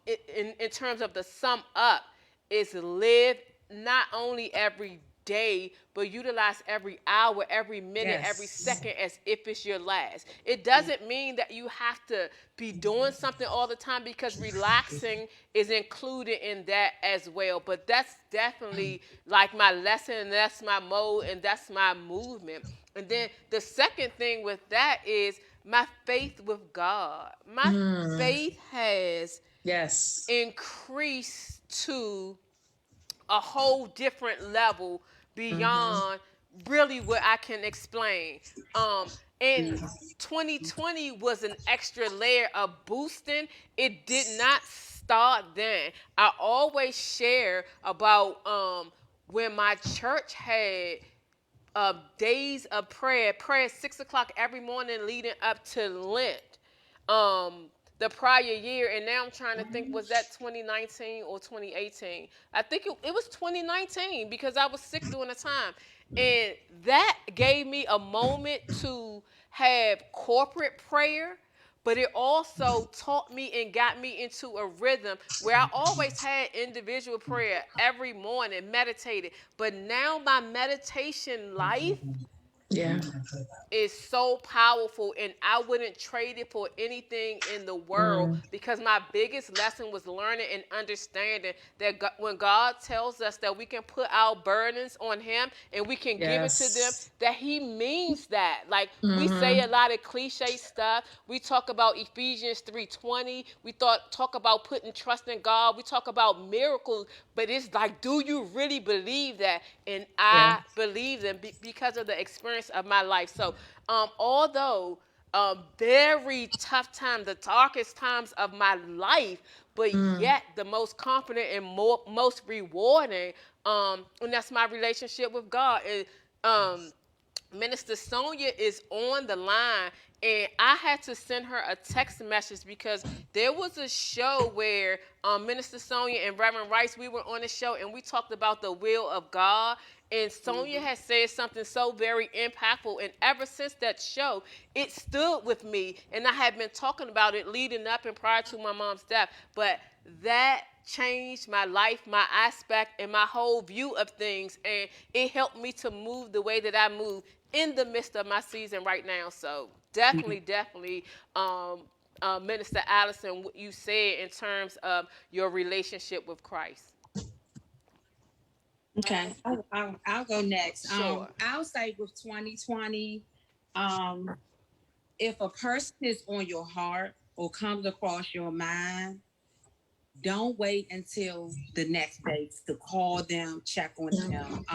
in terms of the sum up, is live not only every day, but utilize every hour, every minute, every second as if it's your last. It doesn't mean that you have to be doing something all the time, because relaxing is included in that as well. But that's definitely like my lesson, and that's my mode, and that's my movement. And then the second thing with that is my faith with God. My faith has increased to a whole different level beyond really what I can explain. And 2020 was an extra layer of boosting. It did not start then. I always share about when my church had days of prayer 6 o'clock every morning leading up to Lent. The prior year, and now I'm trying to think, was that 2019 or 2018? I think it was 2019, because I was sick during the time. And that gave me a moment to have corporate prayer, but it also taught me and got me into a rhythm where I always had individual prayer every morning, meditated. But now my meditation life is so powerful, and I wouldn't trade it for anything in the world, because my biggest lesson was learning and understanding that when God tells us that we can put our burdens on him and we can give it to them, that he means that. Like we say a lot of cliche stuff. We talk about Ephesians 3:20. We talk about putting trust in God. We talk about miracles, but it's like, do you really believe that? And I believe them because of the experience of my life. So although very tough time, the darkest times of my life, but yet the most confident and most rewarding, and that's my relationship with God. And Minister Sonia is on the line, and I had to send her a text message because there was a show where Minister Sonia and Reverend Rice, we were on the show, and we talked about the will of God. And Sonia has said something so very impactful, and ever since that show, it stood with me. And I had been talking about it leading up and prior to my mom's death. But that changed my life, my aspect, and my whole view of things. And it helped me to move the way that I move in the midst of my season right now. So definitely, Minister Allison, what you said in terms of your relationship with Christ. Okay, I'll go next. Sure. I'll say with 2020, if a person is on your heart or comes across your mind, don't wait until the next day to call them, check on them.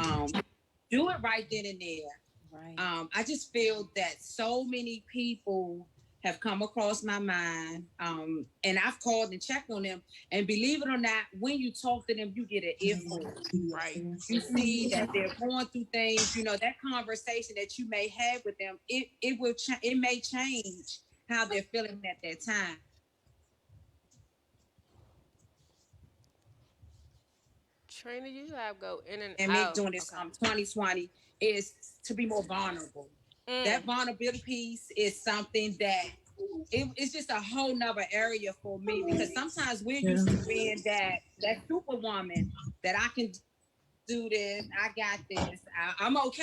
Do it right then and there. Right. I just feel that so many people have come across my mind. And I've called and checked on them. And believe it or not, when you talk to them, you get an earful. Right. You see that they're going through things. You know, that conversation that you may have with them, it may change how they're feeling at that time. Trina, you have go in and And make out. during this 2020 is to be more vulnerable. That vulnerability piece is something that it's just a whole nother area for me, because sometimes we're used to being that superwoman that I can do this, I got this, I'm okay.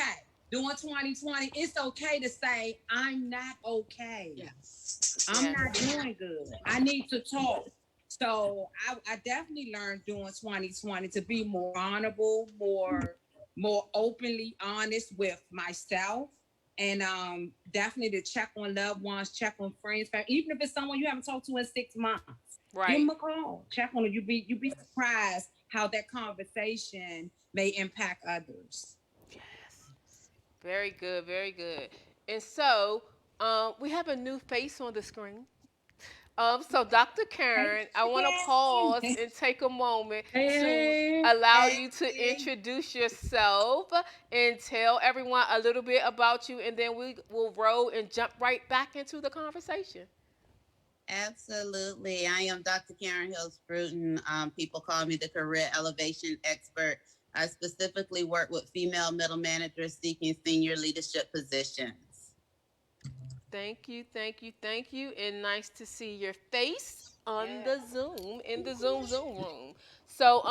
During 2020, it's okay to say I'm not okay. Yes. I'm not doing good. I need to talk. So I definitely learned during 2020 to be more honorable, more openly honest with myself, and definitely to check on loved ones, check on friends, even if it's someone you haven't talked to in 6 months. Right. Give them a call, check on them. You'd be surprised how that conversation may impact others. Yes. Very good. Very good. And so, we have a new face on the screen. So Dr. Karen, I want to pause and take a moment to allow you to introduce yourself and tell everyone a little bit about you, and then we will roll and jump right back into the conversation. Absolutely. I am Dr. Karen Hills Bruton. People call me the career elevation expert. I specifically work with female middle managers seeking senior leadership positions. Thank you, thank you, thank you, and nice to see your face on the Zoom, in the Zoom room. So,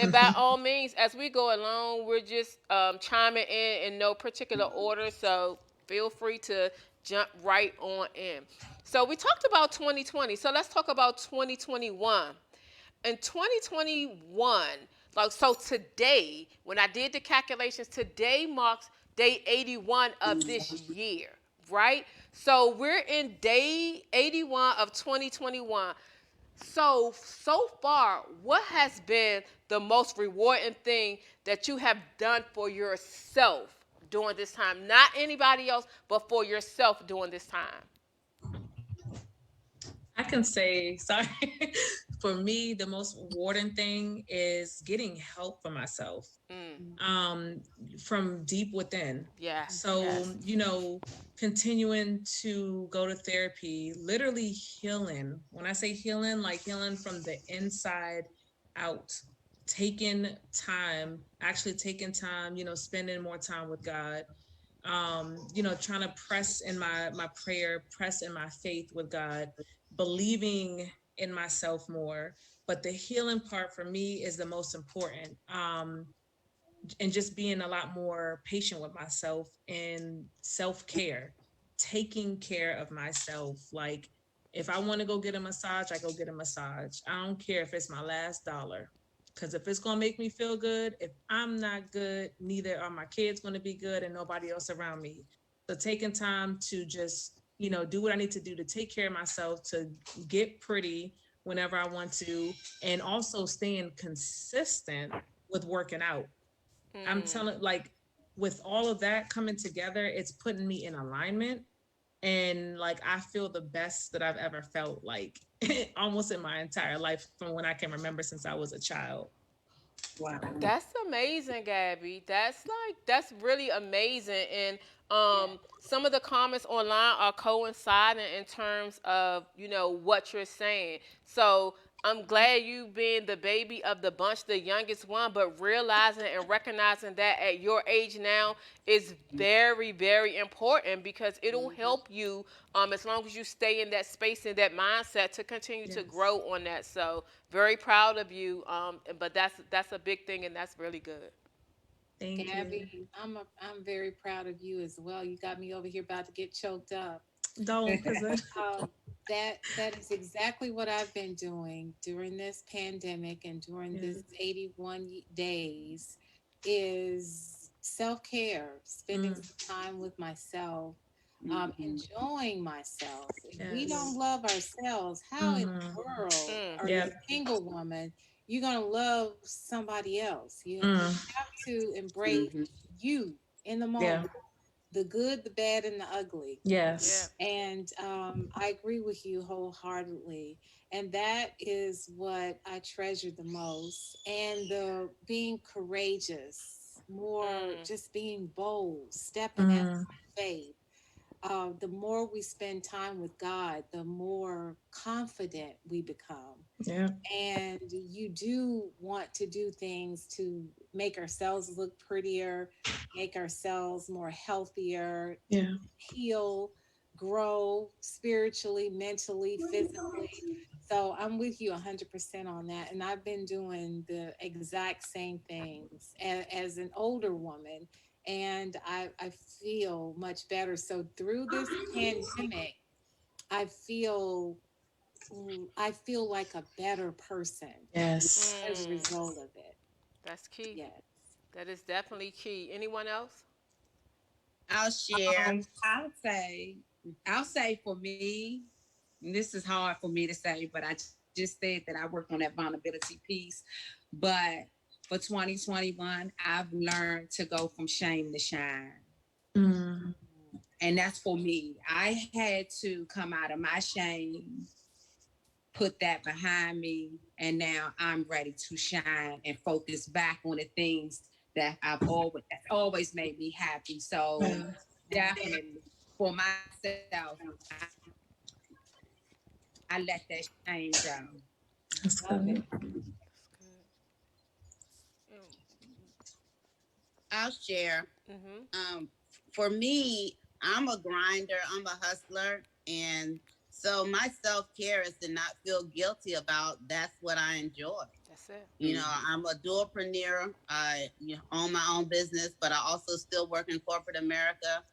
and by all means, as we go along, we're just chiming in no particular order. So feel free to jump right on in. So we talked about 2020. So let's talk about 2021. In 2021, like so today, when I did the calculations, today marks day 81 of this year, right? So we're in day 81 of 2021. So far, what has been the most rewarding thing that you have done for yourself during this time? Not anybody else, but for yourself during this time. I can say, sorry, for me, the most rewarding thing is getting help for myself from deep within. Yeah. So, continuing to go to therapy, literally healing. When I say healing, like healing from the inside out, actually taking time, spending more time with God. Trying to press in my prayer, press in my faith with God, believing in myself more. But the healing part for me is the most important. And just being a lot more patient with myself and self-care, taking care of myself. Like if I want to go get a massage, I go get a massage. I don't care if it's my last dollar. Because if it's going to make me feel good, if I'm not good, neither are my kids going to be good and nobody else around me. So taking time to just, do what I need to do to take care of myself, to get pretty whenever I want to, and also staying consistent with working out. I'm telling, like, with all of that coming together, it's putting me in alignment. And like, I feel the best that I've ever felt, like almost in my entire life from when I can remember since I was a child. Wow. That's amazing, Gabby. That's really amazing. And some of the comments online are coinciding in terms of, what you're saying. So I'm glad you being the baby of the bunch, the youngest one, but realizing and recognizing that at your age now is very, very important, because it'll help you as long as you stay in that space and that mindset to continue to grow on that. So very proud of you. But that's a big thing, and that's really good. Thank Gabby, you. I'm very proud of you as well. You got me over here about to get choked up. Don't, because That is exactly what I've been doing during this pandemic and during this 81 days is self-care, spending some time with myself, enjoying myself. If we don't love ourselves, how in the world are you a single woman? You're gonna love somebody else. You have to embrace you in the moment. the good, the bad, and the ugly. Yes. And I agree with you wholeheartedly. And that is what I treasure the most. And the being courageous, more Mm. just being bold, stepping out Mm. on faith. The more we spend time with God, the more confident we become. Yeah. And you do want to do things to make ourselves look prettier, make ourselves more healthier, Yeah. heal, grow spiritually, mentally, physically. So I'm with you 100% on that. And I've been doing the exact same things as an older woman. And I feel much better. So through this pandemic, I feel I feel like a better person Yes. as a Mm. result of it. That's key. Yes. That is definitely key. Anyone else? I'll share. Um, I'll say, I'll say for me, and this is hard for me to say, but I just said that I work on that vulnerability piece. But for 2021, I've learned to go from shame to shine. Mm. And that's for me. I had to come out of my shame, put that behind me, and now I'm ready to shine and focus back on the things that that's always made me happy. So Yeah. definitely for myself, I let that shame go. That's Love good. it. That's good. I'll share. Mm-hmm. For me, I'm a grinder, I'm a hustler. And so my self care is to not feel guilty about that's what I enjoy. That's it. You know, I'm a dualpreneur. I own my own business, but I also still work in corporate America.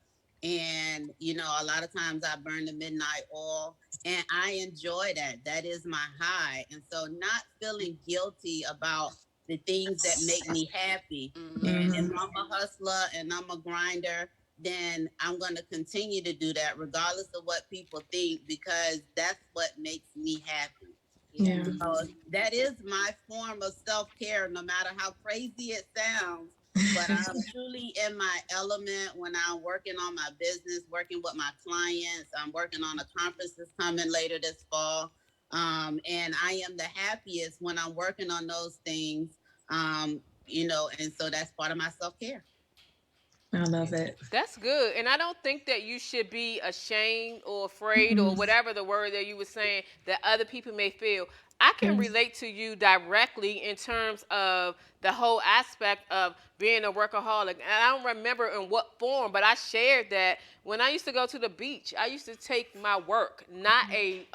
And, a lot of times I burn the midnight oil and I enjoy that. That is my high. And so not feeling guilty about the things that make me happy. And if Mhm. I'm a hustler and I'm a grinder, then I'm going to continue to do that regardless of what people think because that's what makes me happy. Yeah. So that is my form of self-care, no matter how crazy it sounds. But I'm truly in my element when I'm working on my business, working with my clients. I'm working on a conference that's coming later this fall. And I am the happiest when I'm working on those things. And so that's part of my self-care. I love it. That's good. And I don't think that you should be ashamed or afraid or Mm-mm. whatever the word that you were saying that other people may feel. I can Mm. relate to you directly in terms of the whole aspect of being a workaholic. And I don't remember in what form, but I shared that when I used to go to the beach, I used to take my work, not a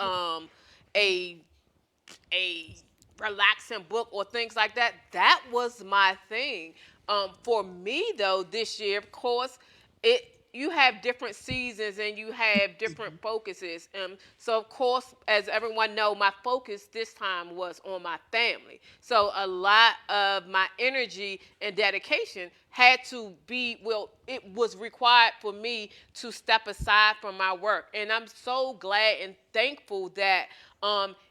a relaxing book or things like that. That was my thing. For me though, this year, of course, it you have different seasons and you have different focuses. So of course, as everyone know, my focus this time was on my family. So a lot of my energy and dedication had to be it was required for me to step aside from my work. And I'm so glad and thankful that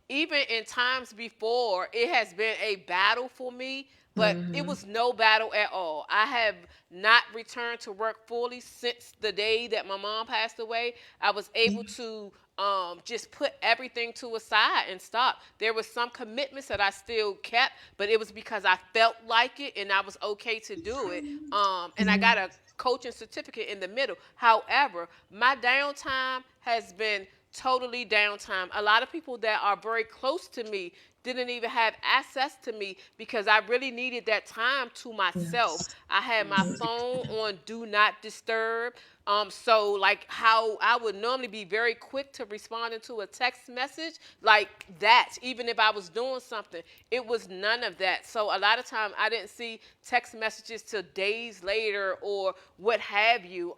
even in times before, it has been a battle for me, but it Mhm. was no battle at all. I have not returned to work fully since the day that my mom passed away. I was able to just put everything to a side and stop. There was some commitments that I still kept, but it was because I felt like it and I was okay to do it. And I got a coaching certificate in the middle. However, my downtime has been totally downtime. A lot of people that are very close to me didn't even have access to me because I really needed that time to myself. Yes. I had my phone on do not disturb. So like how I would normally be very quick to responding to a text message like that, even if I was doing something, it was none of that. So a lot of time I didn't see text messages till days later or what have you.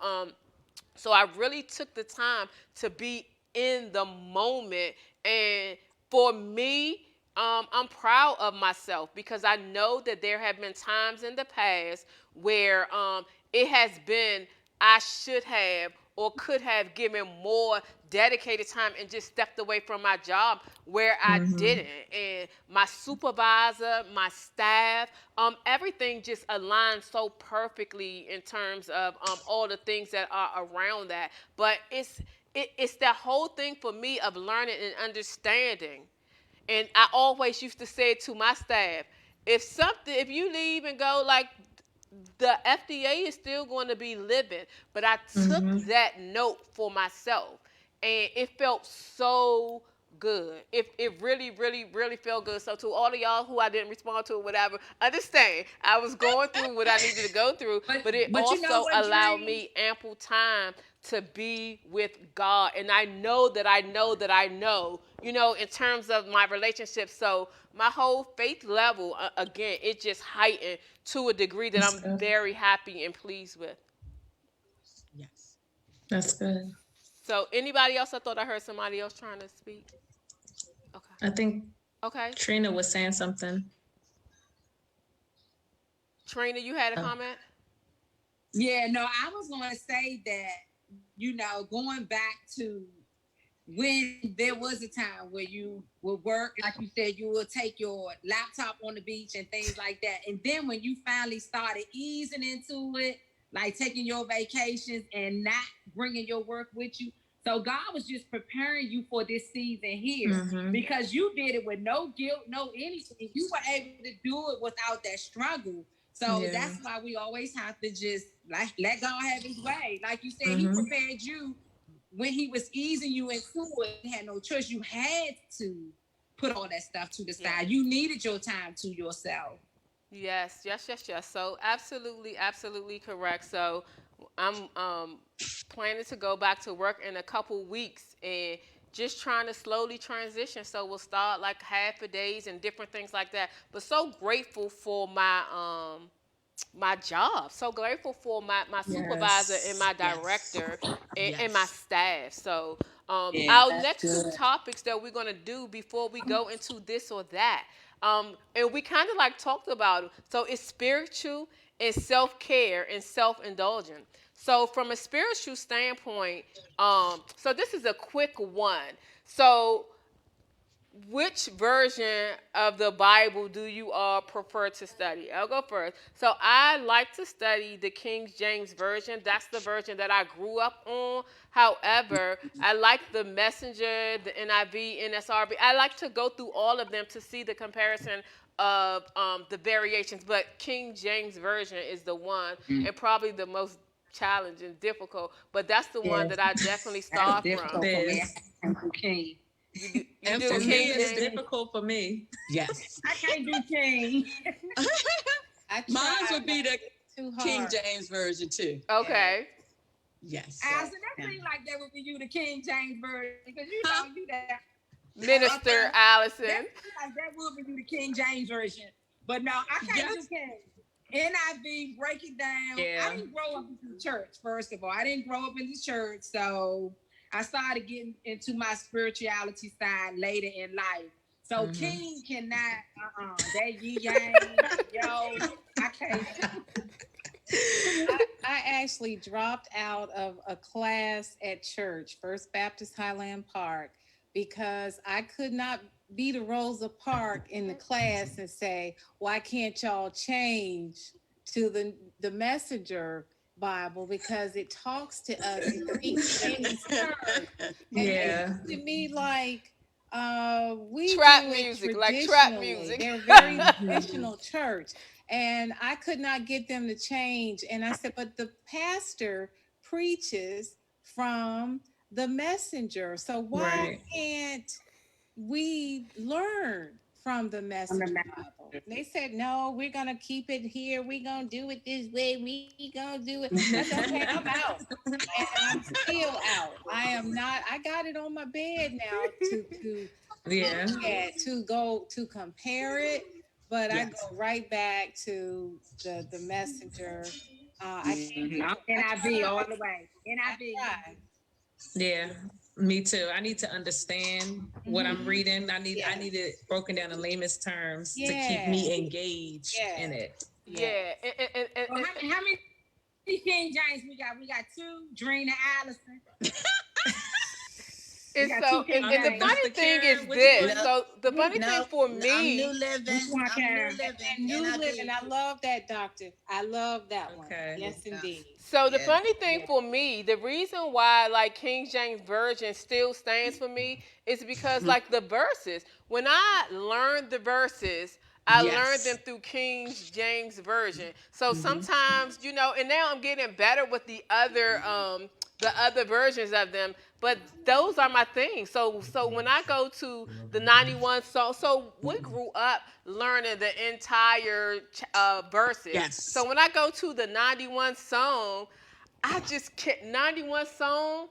So I really took the time to be in the moment. And for me, I'm proud of myself because I know that there have been times in the past where it has been I should have or could have given more dedicated time and just stepped away from my job where I didn't. And my supervisor, my staff, everything just aligned so perfectly in terms of all the things that are around that. But it's that whole thing for me of learning and understanding. And I always used to say to my staff, if you leave and go, like, the FDA is still going to be living, but I took that note for myself, and it felt so good. It really, really, really felt good. So to all of y'all who I didn't respond to or whatever, understand I was going through what I needed to go through, but it but you know also what, allowed Dree? me ample time to be with God. And I know that I know that I know, in terms of my relationship. So my whole faith level, again, it just heightened to a degree that That's I'm good. very happy and pleased with. Yes. That's good. So anybody else? I thought I heard somebody else trying to speak. Okay. I think Okay. Trina was saying something. Trina, you had a Oh. comment? Yeah, no, I was going to say that, going back to when there was a time where you would work, like you said, you would take your laptop on the beach and things like that. And then when you finally started easing into it, like taking your vacations and not bringing your work with you. So God was just preparing you for this season here because you did it with no guilt, no anything. You were able to do it without that struggle. So that's why we always have to just let God have his way. Like you said, he prepared you when he was easing you into it. You had no choice. You had to put all that stuff to the side. You needed your time to yourself. Yes. So absolutely correct. So I'm planning to go back to work in a couple weeks and just trying to slowly transition. So we'll start like half a days and different things like that. But so grateful for my job. So grateful for my supervisor and my director and my staff. So our next two topics that we're going to do before we go into this or that. And we kind of like talked about it. So it's spiritual and self-care and self-indulgence. So from a spiritual standpoint, so this is a quick one. So which version of the Bible do you all prefer to study? I'll go first. So I like to study the King James Version. That's the version that I grew up on. However, I like the Messenger, the NIV, NSRB. I like to go through all of them to see the comparison of the variations. But King James Version is the one and probably the most challenging, difficult. But that's the one that I definitely start from. King. You And do for me, King it's James? difficult for me. Yes. I can't do King. Mine would be the Too King hard. James Version too. Okay. Yes. Allison, that seems like that would be you, the King James Version, because you Huh? don't do that. Minister Allison. That seems like that would be you, the King James Version. But no, I can't do King. NIV, break it down. Yeah. I didn't grow up in the church, first of all. I didn't grow up in the church, so I started getting into my spirituality side later in life. So King cannot, that ye yang, yo, I can't. I actually dropped out of a class at church, First Baptist Highland Park, because I could not be the Rosa Parks in the class and say, why can't y'all change to the Messenger Bible, because it talks to us in King James terms. And Yeah. it to me like we Trap do it music, like trap traditionally. music. They're very traditional church. And I could not get them to change. And I said, but the pastor preaches from the Messenger. So why can't we learn from the Messenger Bible? And they said, no, we're going to keep it here. We're going to do it this way. We going to do it. That's okay. I'm out. And I'm still out. I am not. I got it on my bed now to go to compare it. But I go right back to the Messenger. I can't do NIV all the way. NIV. Yeah, me too. I need to understand what I'm reading. I need it broken down in layman's terms to keep me engaged in it. Yeah. Well, how King James, we got two, Drina Allison. And got so, two King and the James. funny Dr. thing Karen, is which this. one? So the funny thing for I'm New me, Living. Which one, I'm New Karen? Living. And New NIV. Living, I love that, Doctor. I love that one. Okay. Yes, Yeah. indeed. so the Yes. funny thing Yeah. for me, the reason why like King James Version still stands for me is because like the verses, when I learned the verses, I learned them Yes. through King James Version. So Mhm. sometimes, you know, and now I'm getting better with the other versions of them, but those are my things. So when I go to the 91 song, so we grew up learning the entire verses. Yes. So when I go to the 91 song, I just can't 91 song.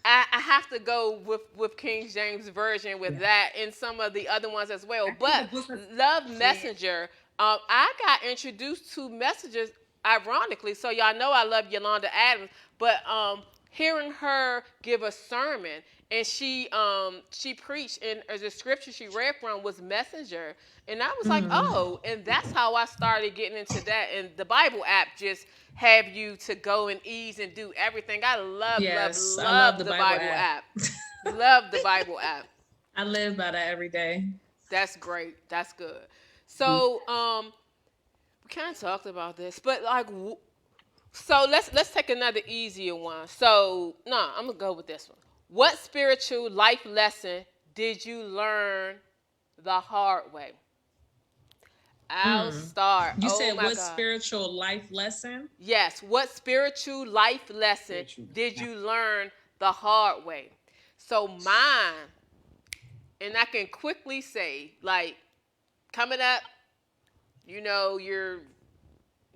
I have to go with King James Version with that and some of the other ones as well. But Love Messenger, I got introduced to Messengers ironically. So y'all know I love Yolanda Adams, but hearing her give a sermon and she preached and the scripture she read from was Messenger, and I was like, oh, and that's how I started getting into that. And the Bible app just have you to go and ease and do everything. I love, Yes, I love the Bible app. Love the Bible app. I live by that every day. That's great. That's good. So, we kind of talked about this, but like, so let's take another easier one. So, no, I'm gonna go with this one. What spiritual life lesson did you learn the hard way? I'll start. You Oh said my what God. spiritual life lesson? Yes. What spiritual life lesson did you learn the hard way? So mine, and I can quickly say, like, coming up, you know, you're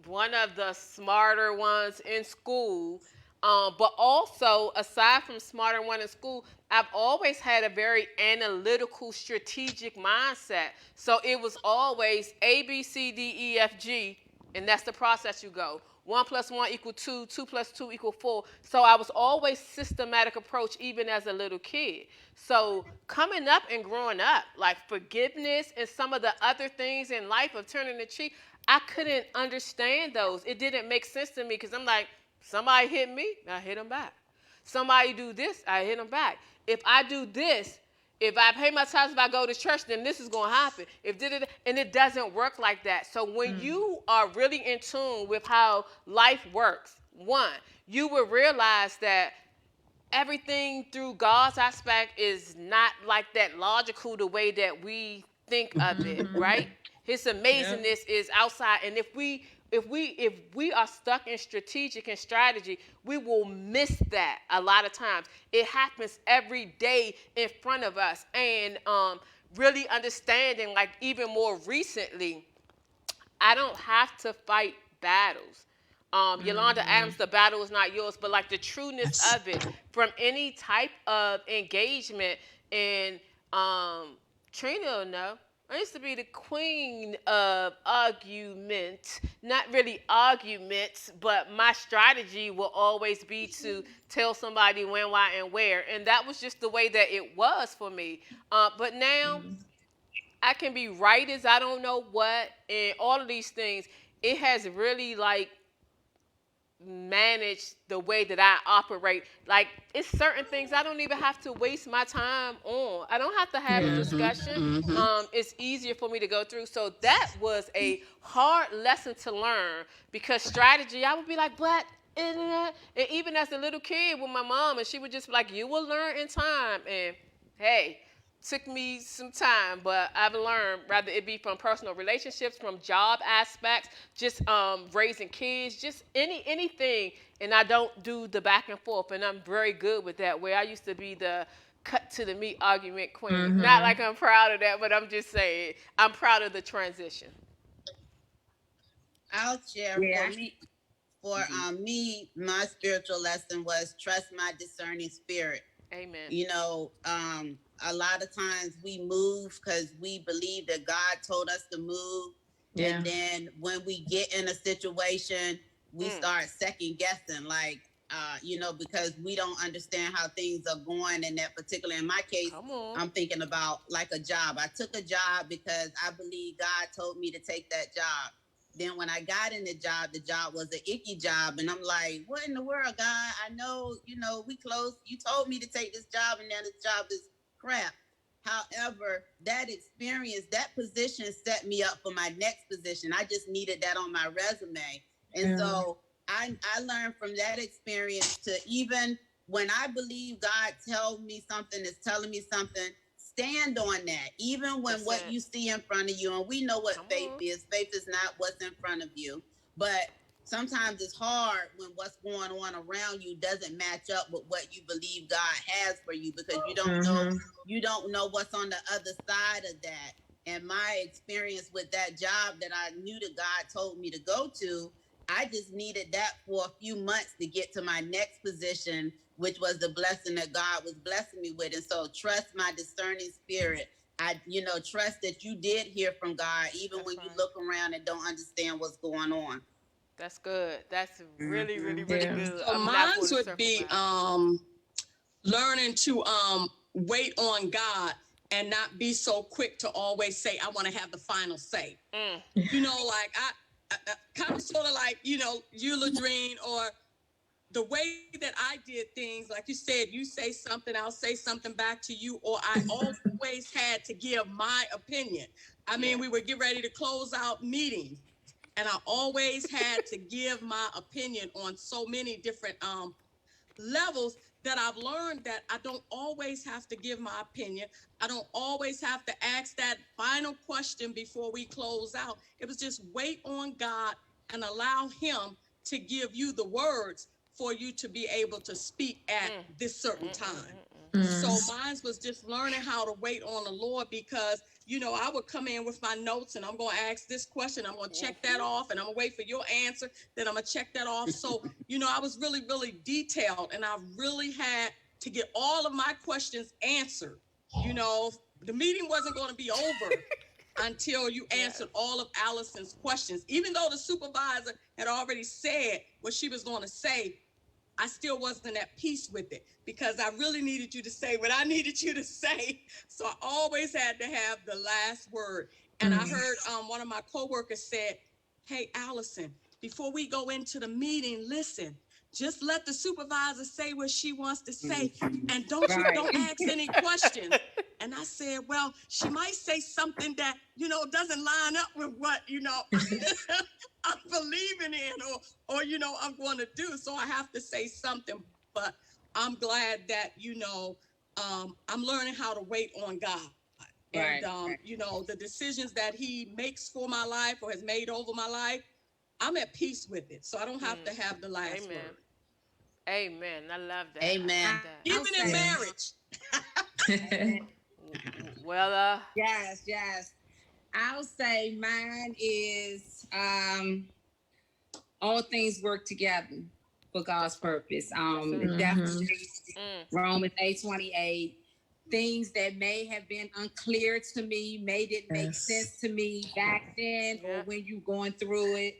one of the smarter ones in school. But also, aside from smarter one in school, I've always had a very analytical, strategic mindset. So it was always A, B, C, D, E, F, G, and that's the process you go. 1 + 1 = 2, 2 + 2 = 4. So I was always systematic approach, even as a little kid. So coming up and growing up, like forgiveness and some of the other things in life of turning the cheek, I couldn't understand those. It didn't make sense to me because I'm like, somebody hit me, I hit them back. Somebody do this, I hit them back. If I do this, if I pay my tithes, if I go to church, then this is going to happen. And it doesn't work like that. So when you are really in tune with how life works, one, you will realize that everything through God's aspect is not like that logical the way that we think of it, right? His amazingness is outside, and if we are stuck in strategic and strategy, we will miss that a lot of times. It happens every day in front of us, and really understanding, like even more recently, I don't have to fight battles. Yolanda Adams, the battle is not yours, but like the trueness of it from any type of engagement. And Trina will know, I used to be the queen of argument. Not really arguments, but my strategy will always be to tell somebody when, why, and where. And that was just the way that it was for me. But now I can be right as I don't know what, and all of these things. It has really like manage the way that I operate. Like it's certain things I don't even have to waste my time on. I don't have to have a discussion. It's easier for me to go through. So that was a hard lesson to learn because strategy, I would be like, what? And even as a little kid with my mom, and she would just be like, you will learn in time. And hey, took me some time, but I've learned, rather it be from personal relationships, from job aspects, just raising kids, just anything. And I don't do the back and forth, and I'm very good with that, where I used to be the cut to the meat argument queen. Not like I'm proud of that, but I'm just saying I'm proud of the transition. I'll share for me, my spiritual lesson was trust my discerning spirit. Amen. You know, a lot of times we move because we believe that God told us to move. Yeah. And then when we get in a situation, we start second guessing, like, you know, because we don't understand how things are going in that particular, in my case, I'm thinking about like a job. I took a job because I believe God told me to take that job. Then when I got in the job was an icky job. And I'm like, what in the world, God? I know, we closed. You told me to take this job and now this job is crap. However, that experience, that position set me up for my next position. I just needed that on my resume. And so I learned from that experience to, even when I believe God tells me something, is telling me something, stand on that. Even when what you see in front of you, and we know what faith is. Faith is not what's in front of you. But sometimes it's hard when what's going on around you doesn't match up with what you believe God has for you, because you don't know what's on the other side of that. And my experience with that job that I knew that God told me to go to, I just needed that for a few months to get to my next position, which was the blessing that God was blessing me with. And so trust my discerning spirit. I, trust that you did hear from God, even when you look around and don't understand what's going on. That's good. That's really, really, really good. So mine would be learning to wait on God and not be so quick to always say, I want to have the final say. Like I kind of sort of like, you, Ladrine, or the way that I did things, like you said, you say something, I'll say something back to you, or I always had to give my opinion. I mean, we would get ready to close out meetings, and I always had to give my opinion on so many different levels, that I've learned that I don't always have to give my opinion. I don't always have to ask that final question before we close out. It was just wait on God and allow him to give you the words for you to be able to speak at this certain time. So mine was just learning how to wait on the Lord, because, I would come in with my notes and I'm going to ask this question. I'm going to check that off, and I'm going to wait for your answer. Then I'm going to check that off. So, I was really, really detailed, and I really had to get all of my questions answered. The meeting wasn't going to be over until you answered all of Allison's questions. Even though the supervisor had already said what she was going to say, I still wasn't at peace with it, because I really needed you to say what I needed you to say. So I always had to have the last word. And I heard one of my coworkers said, hey, Allison, before we go into the meeting, listen, just let the supervisor say what she wants to say, and don't ask any questions. And I said, well, she might say something that, doesn't line up with what, I'm believing in, or I'm going to do. So I have to say something. But I'm glad that, I'm learning how to wait on God. And, the decisions that he makes for my life or has made over my life, I'm at peace with it. So I don't have to have the last word. Amen. I love that. Amen. Even in marriage. Well, yes. I'll say mine is all things work together for God's purpose. Definitely Romans 8:28. Things that may have been unclear to me, didn't make sense to me back then or when you're going through it.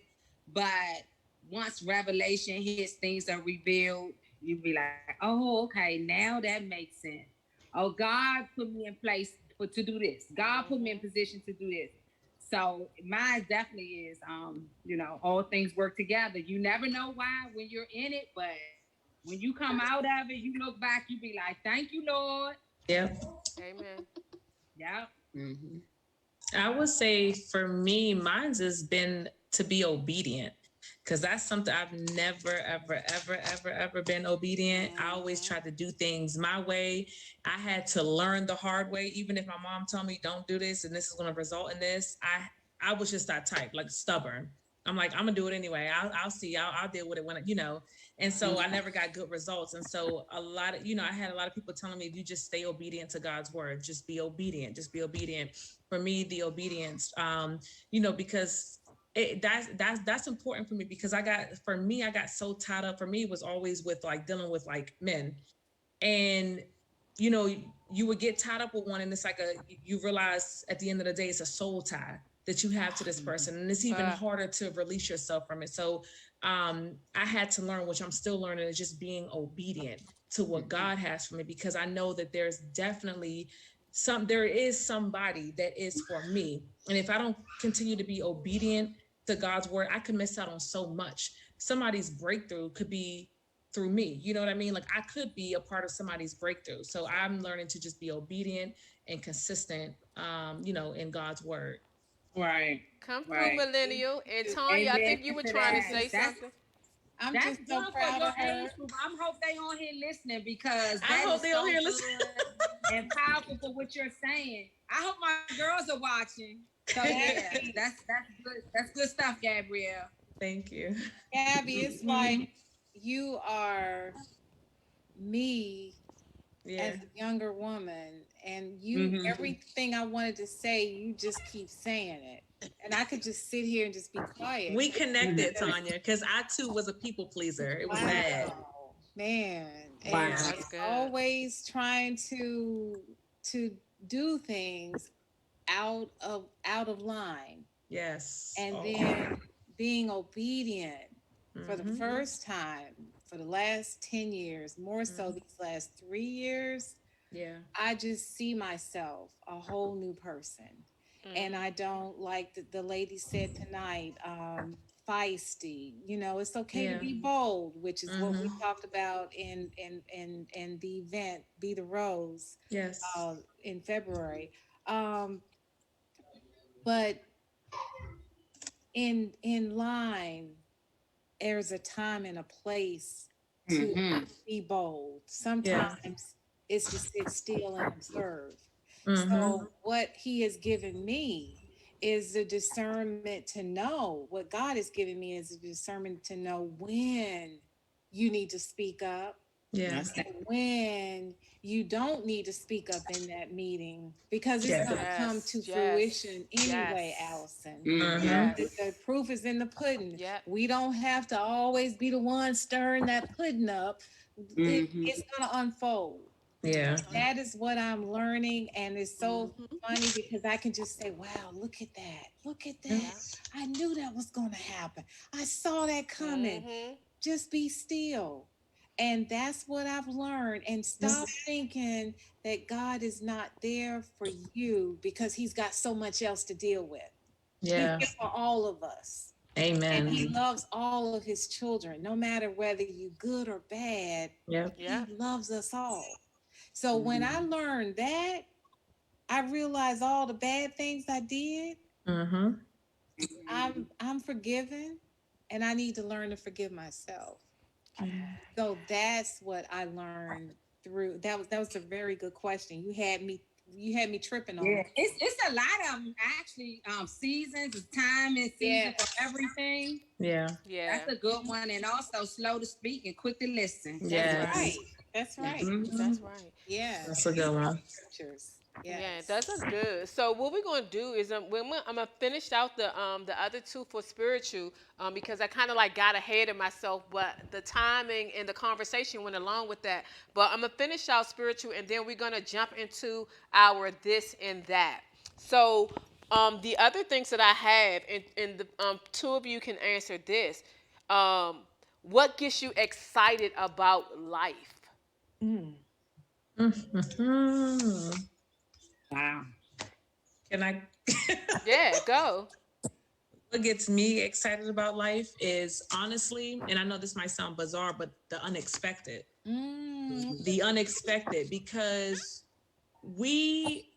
But once revelation hits, things are revealed. You be like, oh, okay, now that makes sense. Oh, God put me in place to do this. God put me in position to do this. So mine definitely is, all things work together. You never know why when you're in it, but when you come out of it, you look back, you be like, thank you, Lord. Yep. Amen. Yeah. I would say for me, mine's has been to be obedient, because that's something I've never, ever been obedient. I always tried to do things my way. I had to learn the hard way. Even if my mom told me don't do this and this is going to result in this, I was just that type, like stubborn. I'm like, I'm gonna do it anyway. I'll see. I'll deal with it when And so I never got good results. And so a lot of, I had a lot of people telling me, if you just stay obedient to God's word, just be obedient. For me, the obedience, because that's important for me, because I got so tied up. For me, it was always with like dealing with like men, and you would get tied up with one, and it's like you realize at the end of the day, it's a soul tie that you have to this person, and it's even harder to release yourself from it. So I had to learn, which I'm still learning, is just being obedient to what God has for me, because I know that there's definitely there is somebody that is for me. And if I don't continue to be obedient to God's word, I could miss out on so much. Somebody's breakthrough could be through me. You know what I mean? Like I could be a part of somebody's breakthrough. So I'm learning to just be obedient and consistent, in God's word. Right. Come through, Right. millennial. And Tanya, I think you were trying to say something. I'm That's just so good proud for your of her. age group. I hope they on here listening because I that hope is they so on here good listening. and powerful for what you're saying. I hope my girls are watching. So yeah, that's good. That's good stuff, Gabrielle. Thank you. Gabby, it's like you are me Yeah. as a younger woman, and you Mhm. everything I wanted to say, you just keep saying it. And I could just sit here and just be quiet. We connected, Tanya, because I too was a people pleaser. It was bad. Wow, man. And Wow. That's good. always trying to do things out of line, Yes. and Oh. then being obedient for the Mhm. first time for the last 10 years, more so these last 3 years. Yeah. I just see myself a whole new person. And I don't, like the lady said tonight, feisty. It's okay to be bold, which is what we talked about in the event Be the Rose Yes. in February. But in line, there's a time and a place to Mhm. be bold. Sometimes it's to sit still and observe. Mhm. So what he has given me is the discernment to know, what God has given me is the discernment to know when you need to speak up Yeah. and when you don't need to speak up in that meeting, because it's Yes. going to come to Yes. fruition anyway, Yes. Allison. Mhm. Yes. The proof is in the pudding. Yep. We don't have to always be the one stirring that pudding up. Mhm. It's going to unfold. Yeah. That is what I'm learning, and it's so Mhm. funny because I can just say, wow, look at that, look at that. Yeah. I knew that was going to happen. I saw that coming. Mhm. Just be still. And that's what I've learned. And stop thinking that God is not there for you because he's got so much else to deal with. Yeah. He's here for all of us. Amen. And he loves all of his children, no matter whether you good or bad. Yep. Yeah. He loves us all. So when I learned that, I realized all the bad things I did. Mm-hmm. I'm forgiven, and I need to learn to forgive myself. So that's what I learned through. That was a very good question. You had me tripping on. Yeah, it's a lot of them actually. Seasons, it's time and season for everything. Yeah. Yeah. That's a good one, and also slow to speak and quick to listen. Yes. That's right. That's right. Mhm. That's right. Yeah. That's a good one. Scriptures. Yeah, Yes. that's good. So what we're gonna do is I'm gonna finish out the other two for spiritual because I kind of like got ahead of myself, but the timing and the conversation went along with that. But I'm gonna finish out spiritual, and then we're gonna jump into our this and that. So the other things that I have, and the two of you can answer this. What gets you excited about life? Mm-hmm. Wow. Can I? Yeah, go. What gets me excited about life is honestly, and I know this might sound bizarre, but the unexpected. The unexpected, because we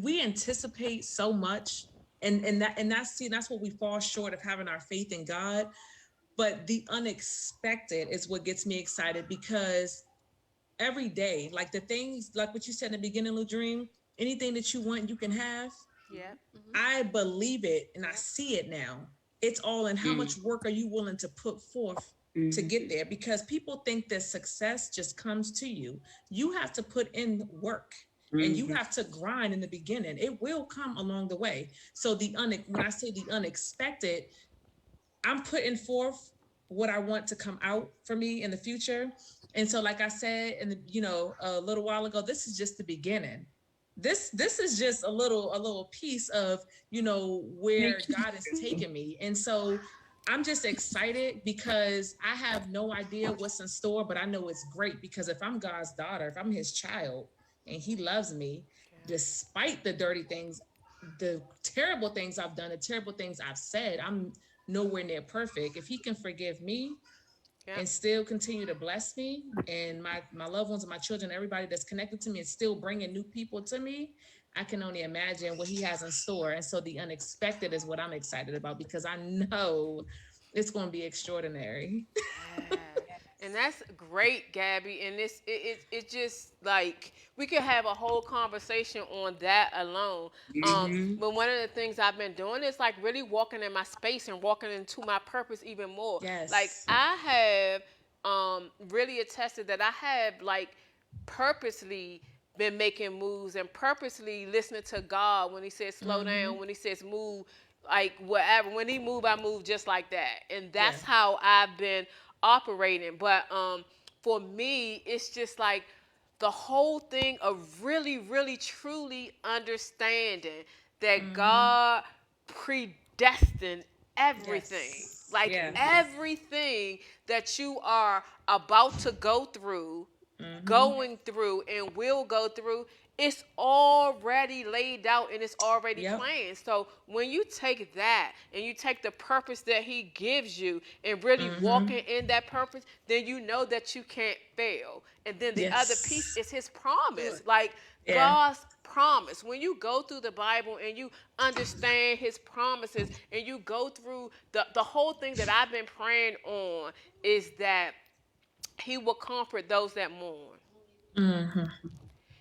anticipate so much, and that's what we fall short of, having our faith in God. But the unexpected is what gets me excited, because every day, like the things, like what you said in the beginning, Ludream, anything that you want, you can have. Yeah. I believe it and I see it now. It's all in how much work are you willing to put forth to get there, because people think that success just comes to you. You have to put in work and you have to grind in the beginning. It will come along the way. So when I say the unexpected, I'm putting forth what I want to come out for me in the future. And so, like I said, a little while ago, this is just the beginning. This is just a little piece of, where God is taking me. And so I'm just excited because I have no idea what's in store, but I know it's great, because if I'm God's daughter, if I'm his child and he loves me, despite the dirty things, the terrible things I've done, the terrible things I've said, nowhere near perfect. If he can forgive me Yeah. and still continue to bless me and my loved ones and my children, everybody that's connected to me, and still bringing new people to me, I can only imagine what he has in store. And so the unexpected is what I'm excited about, because I know it's going to be extraordinary. Yeah. And that's great, Gabby. And it just like we could have a whole conversation on that alone. Mhm. But one of the things I've been doing is like really walking in my space and walking into my purpose even more. Like Yes. I have really attested that I have like purposely been making moves and purposely listening to God when he says slow down, when he says move, like whatever. When he move, I move just like that. And that's Yeah. how I've been operating. But for me, it's just like the whole thing of really, really, truly understanding that God predestined everything. Yes. Like Yeah. everything that you are about to go through, going through, and will go through, it's already laid out and it's already Yep. planned. So when you take that and you take the purpose that he gives you and really walking in that purpose, then you know that you can't fail. And then the other piece Yes. is his promise. Like Yeah. God's promise. When you go through the Bible and you understand his promises and you go through the whole thing that I've been praying on is that he will comfort those that mourn.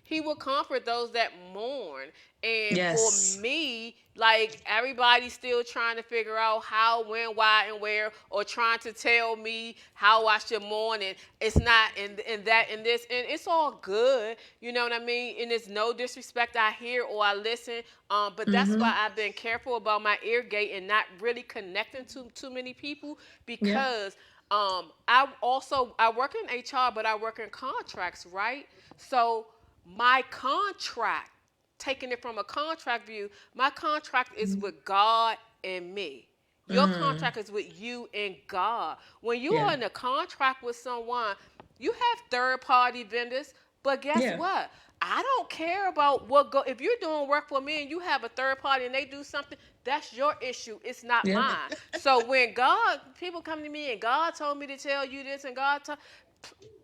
He will comfort those that mourn. And for Yes. me, like everybody's still trying to figure out how, when, why, and where, or trying to tell me how I should mourn. And it's not in that in this, and it's all good. You know what I mean? And it's no disrespect I hear or I listen. But that's why I've been careful about my ear gate and not really connecting to too many people because I work in HR, but I work in contracts, right? So my contract, taking it from a contract view, my contract is with God and me. Your contract is with you and God. When you are Yeah. in a contract with someone, you have third party vendors, but guess Yeah. what? I don't care about what go if you're doing work for me and you have a third party and they do something, that's your issue. It's not Yeah. mine. So when God people come to me and God told me to tell you this and God told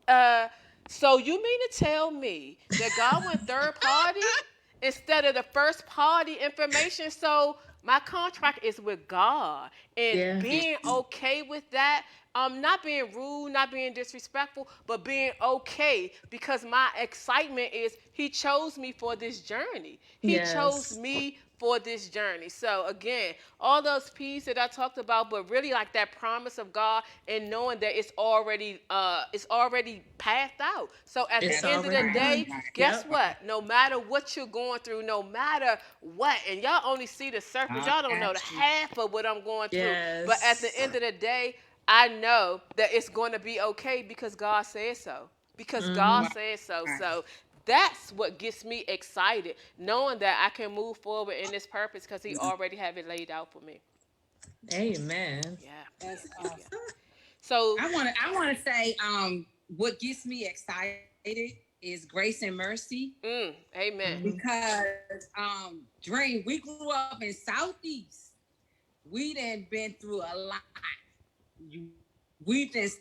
uh, so you mean to tell me that God went third party instead of the first party information? So my contract is with God, and Yeah. being okay with that, not being rude, not being disrespectful, but being okay because my excitement is He chose me for this journey. He chose Yes. me for this journey. So again, all those pieces that I talked about, but really like that promise of God and knowing that it's already passed out. So at It's the end of the already day, done. guess Yep. what? No matter what you're going through, no matter what, and y'all only see the surface, y'all don't know the half of what I'm going through. But at the Yes. end of the day, I know that it's going to be okay because God said so. Because God said so. So that's what gets me excited, knowing that I can move forward in this purpose because He already have it laid out for me. Amen. Yeah. That's awesome. So I want to say, what gets me excited is grace and mercy amen. because, Dream, we grew up in Southeast. We done been through a lot.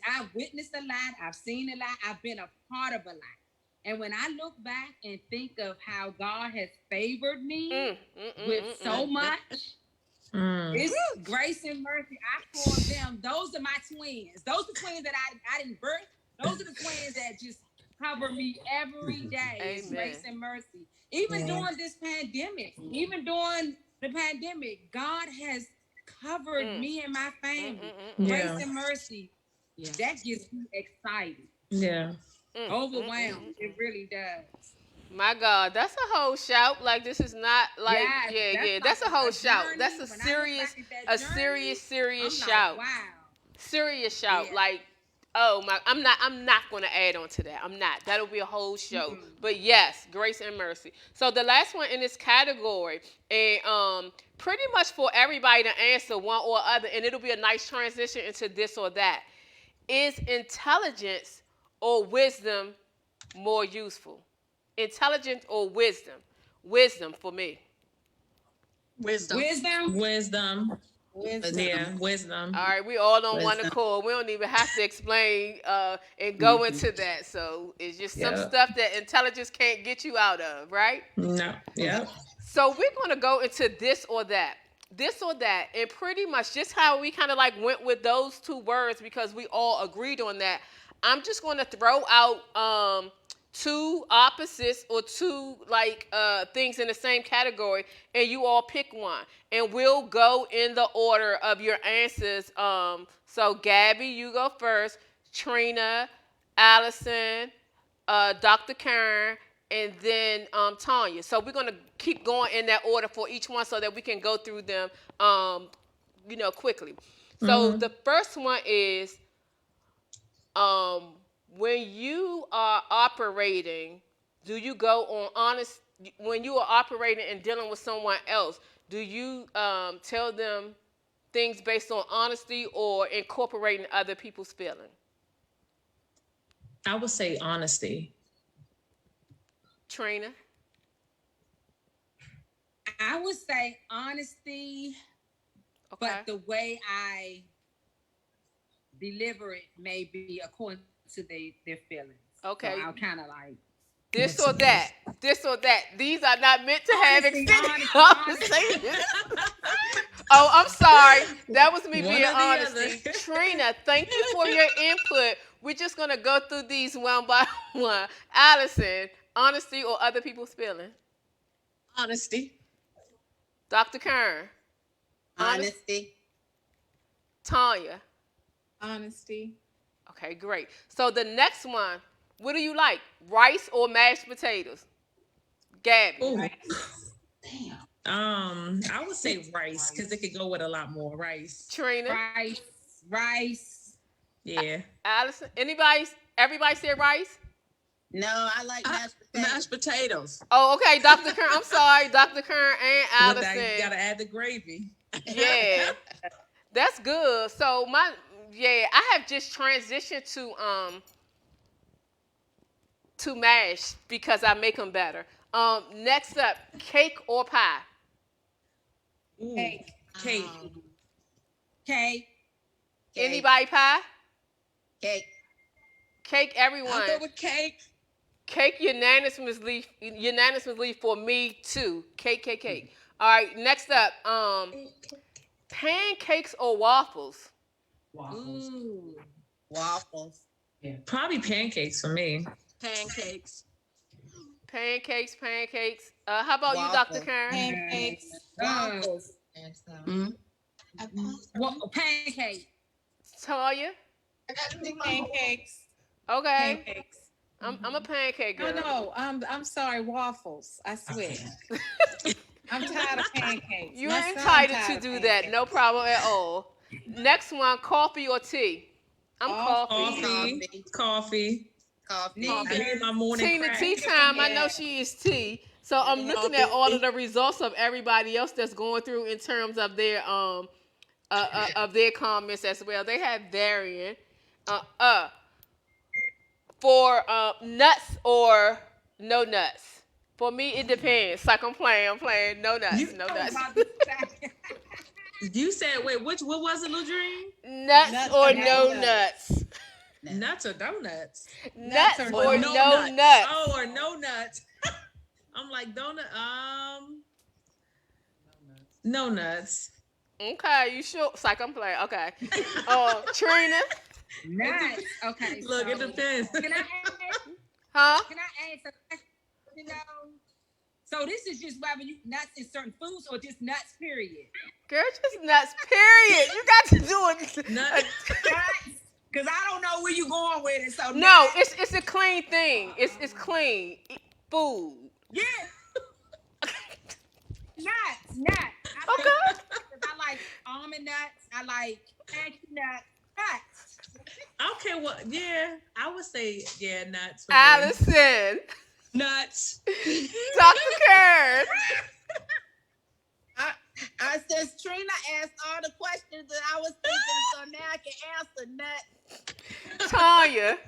I've witnessed a lot. I've seen a lot. I've been a part of a lot. And when I look back and think of how God has favored me with so much, it's grace and mercy. I call them, those are my twins. Those are twins that I didn't birth. Those are the twins that just cover me every day. It's Amen. grace and mercy. Even during this pandemic, God has covered me and my family. Yeah. Grace and mercy. That gets me excited. Yeah. Overwhelmed. It really does. My God, that's a whole shout. Like this is not like Yes, that's a like whole shout. journey. That's a When I look serious, back at that journey, serious I'm shout. like, wow. Serious shout. Yeah. Like, oh my, I'm not gonna add on to that. I'm not. That'll be a whole show. But yes, grace and mercy. So the last one in this category, and pretty much for everybody to answer one or other, and it'll be a nice transition into this or that. Is intelligence or wisdom more useful? Intelligence or wisdom? Wisdom for me. Wisdom. Wisdom. Wisdom. Wisdom. Yeah, wisdom. All right, we all on one Wisdom. accord. We don't even have to explain and go Mhm. into that. So it's just some Yep. stuff that intelligence can't get you out of, right? No. Yep. So we're gonna go into this or that. This or that, and pretty much just how we kind of like went with those two words because we all agreed on that. I'm just gonna throw out two opposites or two like things in the same category, and you all pick one, and we'll go in the order of your answers. So Gabby, you go first. Trina, Allison, Dr. Karen, and then Tanya. So we're gonna keep going in that order for each one so that we can go through them, quickly. So the first one is when you are operating, do you go on honest? When you are operating and dealing with someone else, do you tell them things based on honesty or incorporating other people's feelings? I would say honesty. Trina. I would say honesty, Okay. but the way I deliver it may be according to their feelings. Okay. So I'll kind of like This or that. This or that. These are not meant to have Honesty, extended honesty, conversations. Oh, I'm sorry. That was me One being or the honest. other. Trina, thank you for your input. We're just going to go through these one by one. Allison, honesty or other people's feelings? Honesty. Dr. Kern. Honesty. Tanya. Honesty. Okay, great. So the next one, what do you like? Rice or mashed potatoes? Gabby. Ooh. I would say rice because it could go with a lot more rice. Trina. rice. Yeah. Allison. Everybody said rice? No, I like mashed potatoes. Mashed potatoes. Oh, okay, Dr. Kern. I'm sorry, Dr. Kern and Look, Allison. you gotta add the gravy. Yeah, that's good. So I have just transitioned to mash because I make them better. Next up, cake or pie? Ooh, Cake. cake. Cake. Anybody pie? Cake. Cake, everyone. I'll go with cake. Cake unanimously for me too. Cake. All right, next up, pancakes or waffles? Ooh. Waffles. Probably pancakes for me. Pancakes. Pancakes. How about you, Waffle. Dr. Karen? Pancakes. Waffles. Mhm. Pancake. Tanya? Pancakes. Okay. Pancakes. I'm a pancake girl. No, I'm sorry, waffles. I swear. I'm tired of pancakes. You're My son's entitled tired to of do that. pancakes. No problem at all. Next one, coffee or tea? I'm coffee. Coffee. Coffee. I need my morning Tina, crack. tea time. I know she is tea. So I'm looking at all of the results of everybody else that's going through in terms of their comments as well. They have varying. For nuts or no nuts. For me, it depends. Like I'm playing no nuts, no nuts. You said, wait, what was it, Lil Dream? Nuts or or no no nuts. Nuts or donuts? Nuts or or no no nuts. nuts. Oh, or no nuts. I'm like, donut, no nuts. Okay, you sure? It's like I'm playing. Okay. Trina, Nuts. Okay. Look, it so depends. Can I ask? huh? Can I ask a question? So this is just whether you nuts in certain foods or just nuts, period. Girl, just nuts. Period. You got to do it. Nuts. Because I don't know where you're going with it. So No, nuts, it's a clean thing. It's clean food. yeah. Nuts. Okay. I like almond nuts. I like cashew nuts. Nuts. Okay, well, yeah, I would say, yeah, nuts. for me. Allison, Nuts. Dr. Kern. Since Trina asked all the questions that I was thinking, so now I can answer nuts. Tanya.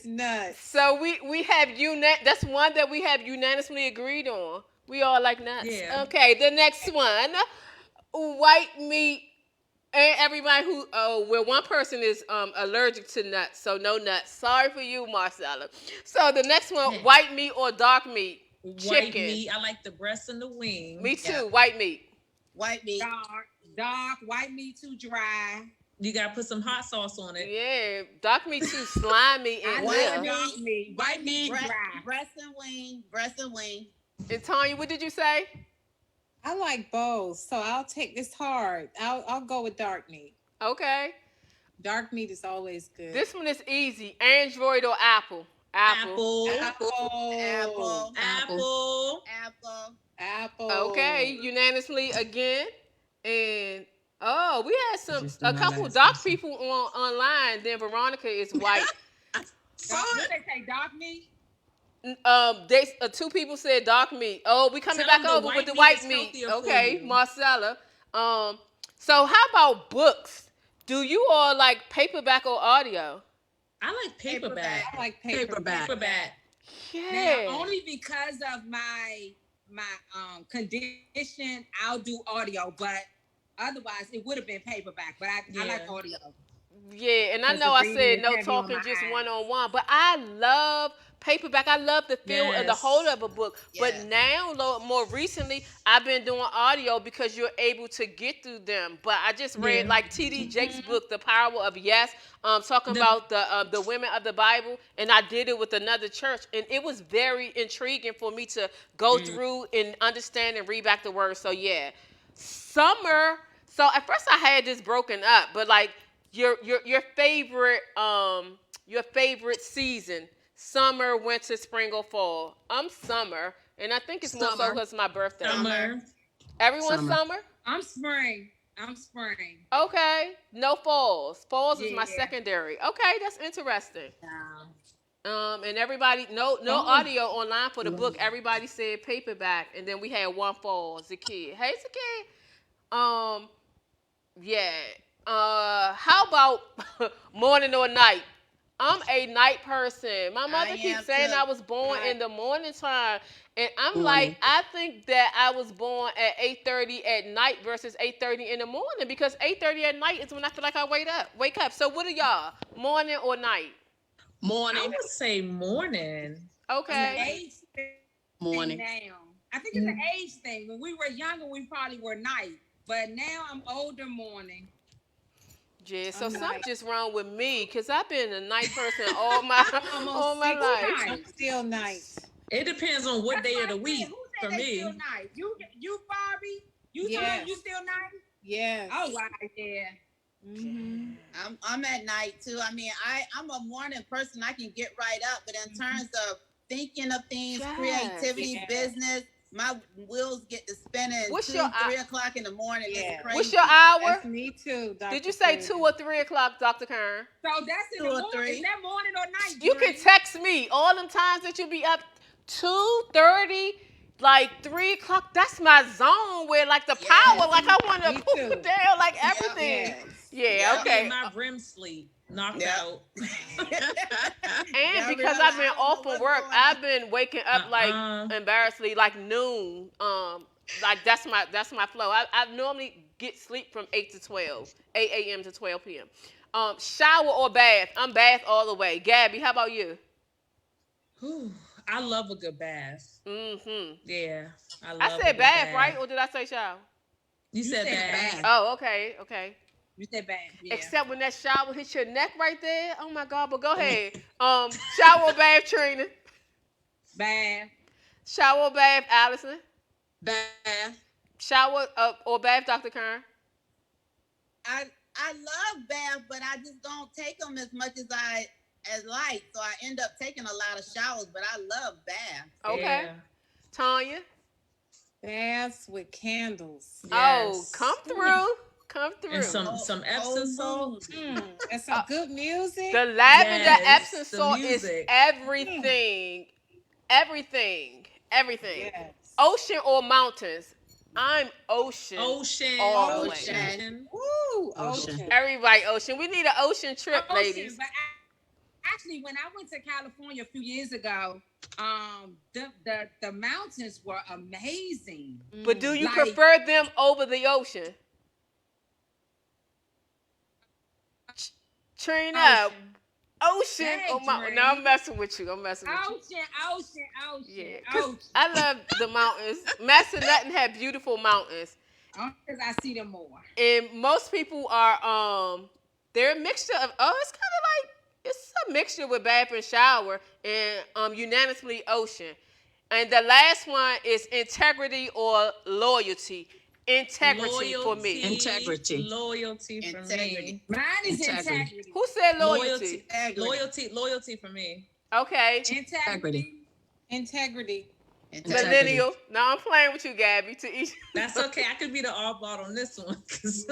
Nuts. So we have that's one that we have unanimously agreed on. We all like nuts. Yeah. Okay, the next one. white meat, and everybody who well, one person is allergic to nuts, so no nuts. Sorry for you, Marcella. So the next one, Yeah. white meat or dark meat? White Chicken. meat. I like the breast and the wing. Me too. Yeah. White meat. White meat. Dark, white meat too dry. You gotta put some hot sauce on it. Yeah, dark meat too slimy I and White love ugh. dark meat. White meat. Dry. Breast and wing. Breast and wing. And Tanya, what did you say? I like both, so I'll take this hard. I'll go with dark meat. Okay. Dark meat is always good. This one is easy. Android or Apple? Apple. Apple. Apple. Apple. Apple. Okay, unanimously again. And oh, we had Just a my couple last dark question. people online. Then Veronica is white. What they say, dark meat? They two people said dark meat. Oh, we coming Tell back them the over with the white white meat meat. is healthier for Okay, you. Marcella. So how about books? Do you all like paperback or audio? I like paperback. I like Paperback. Paperback. Yeah. Now, only because of my condition, I'll do audio, but otherwise it would have been paperback. But I like Yeah. audio. Yeah, and I 'Cause know the I reading said is no heavy on talking, my just eyes. one-on-one, but I love paperback. I love the feel of the Yes. whole of a book. But Yes. now, more recently, I've been doing audio because you're able to get through them. But I just read Yeah. like T.D. Jakes' book, The Power of Yes, talking about the women of the Bible, and I did it with another church, and it was very intriguing for me to go through and understand and read back the words. So yeah, summer. So at first I had this broken up, but like your favorite season, summer, winter, spring, or fall. I'm summer, and I think it's more so Summer. because it's my birthday. Summer. Everyone Summer. summer? I'm spring. Okay. No falls. Falls is my Yeah. secondary. Okay, that's interesting. Yeah. And everybody, no Oh. audio online for the book. Everybody said paperback, and then we had one fall as a kid. Hey, Zaki. Yeah. How about morning or night? I'm a night person. My mother I keeps am saying too. I was born Right. in the morning time, and I'm Morning. like, I think that I was born at 8:30 at night versus 8:30 in the morning because 8:30 at night is when I feel like I wake up. So what are y'all, morning or night? I Morning. would say morning. Okay. Age thing Morning. now. I think it's an age thing. When we were younger, we probably were night, but now I'm older morning. Yeah, so I'm something night. just wrong with me because I've been a night person all my all my 60 life. nights. I'm still night. It depends on what That's day what of the I said. week Who for said they me. still night? You Barbie? You Yes. you still night? Yes. Oh wow, yeah. Mhm. I'm at night too. I mean, I'm a morning person. I can get right up, but in terms of thinking of things, Yes. creativity, Yes. business, my wheels get to spinning What's 2, your 3 o'clock in the morning. Yeah. It's crazy. What's your hour? That's me too. Dr. Did you say Freeman. 2 or 3 o'clock, Dr. Kern? So that's in 2 the or morning. 3. Is that morning or night? You can Dream? text me all them times that you be up 2:30, like 3 o'clock. That's my zone where like the Yes. power, like I want Me to put too. it down, like everything. Yes. Yeah, Yeah. okay. In my REM sleep, knocked Yeah. out. And Yeah, because Rihanna, I've been I don't know off from what's work, going I've on. been waking up like embarrassingly like noon. Like that's my flow. I normally get sleep from 8 to 12, 8 a.m. to 12 p.m. Shower or bath? I'm bath all the way. Gabby, how about you? Whew, I love a good bath. Mm-hmm. Yeah, I love I a said good bath, right? Or did I say shower? You said said bath. bath. Oh, okay, okay. You said bad. Yeah. Except when that shower hits your neck right there. Oh my God! But go ahead. Shower or bath, Trina? Bad. Shower or bath, Allison? Bath. Shower or bath, Dr. Kern? I love bath, but I just don't take them as much as like. So I end up taking a lot of showers, but I love bath. Okay. Yeah. Tanya? Baths with candles. Oh, Yes. come through. Come through. And some Oh, Epsom salt. mood. And some good music. The lavender Yes, Epsom the salt is music. everything. Everything. Everything. Yes. Ocean or mountains? I'm ocean. Ocean. All the way. Woo, Ocean. ocean. Everybody ocean. We need an ocean trip, Ocean, ladies. but actually, when I went to California a few years ago, the mountains were amazing. But do you Like- prefer them over the ocean? Trina, ocean Hey, or mountain? Dre. No, I'm messing with you. I'm messing with you. Ocean. Yeah, 'cause I love the mountains. Massanutten had beautiful mountains, Because I see them more. and most people are they're a mixture of it's kind of like it's a mixture with bath and shower and unanimously ocean. And the last one is integrity or loyalty. Integrity for me. Integrity. Loyalty for Integrity. me. Mine is Integrity. integrity. Who said loyalty? Loyalty for me. Okay. Integrity. Integrity. Integrity. Millennial. No, I'm playing with you, Gabby. To each. That's okay. I could be the oddball on this one. 'Cause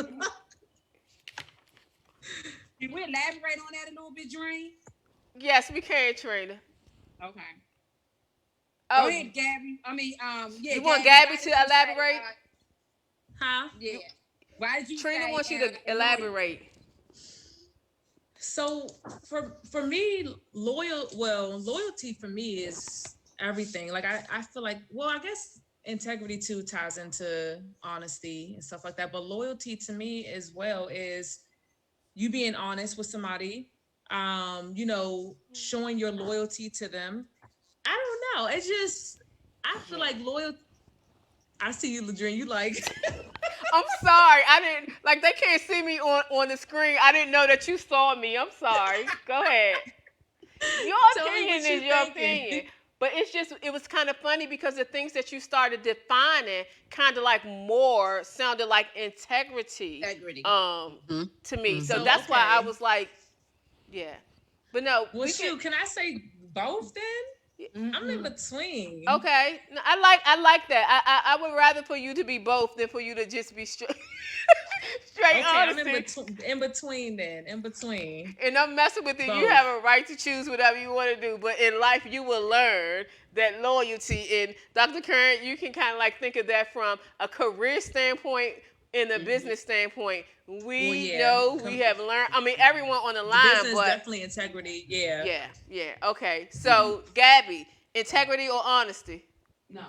Can we elaborate on that a little bit, Dream? Yes, we can, Trina. Okay. Oh, Go ahead, Gabby. Yeah. You want Gabby, Gabby why to did you say, elaborate? huh? yeah. Why did you Trina say, wants you to elaborate. So for me, loyalty for me is everything. Like I feel like, well, I guess integrity too ties into honesty and stuff like that. But loyalty to me as well is you being honest with somebody, showing your loyalty to them. I don't know. It's just I feel like loyal. I see you, Ladrine. You like I'm sorry. I didn't like they can't see me on the screen. I didn't know that you saw me. I'm sorry. Go ahead. Your Tell me opinion what you is your thinking. opinion. But it was kind of funny because the things that you started defining kind of like more sounded like integrity Integrity. to me. So So, that's why I okay. was like, yeah. But no, well, we shoot. Can I say both then? I'm in between. Okay, no, I like that. I would rather for you to be both than for you to just be straight Okay, I'm honesty. in between then. In between. And I'm messing with it. You Both. have a right to choose whatever you want to do, but in life you will learn that loyalty. And Dr. Curran, you can kind of like think of that from a career standpoint and a business standpoint. We yeah. know we have learned. I mean, everyone on the The line, business but definitely integrity. Yeah. yeah. Okay, so Gabby, integrity or honesty? No.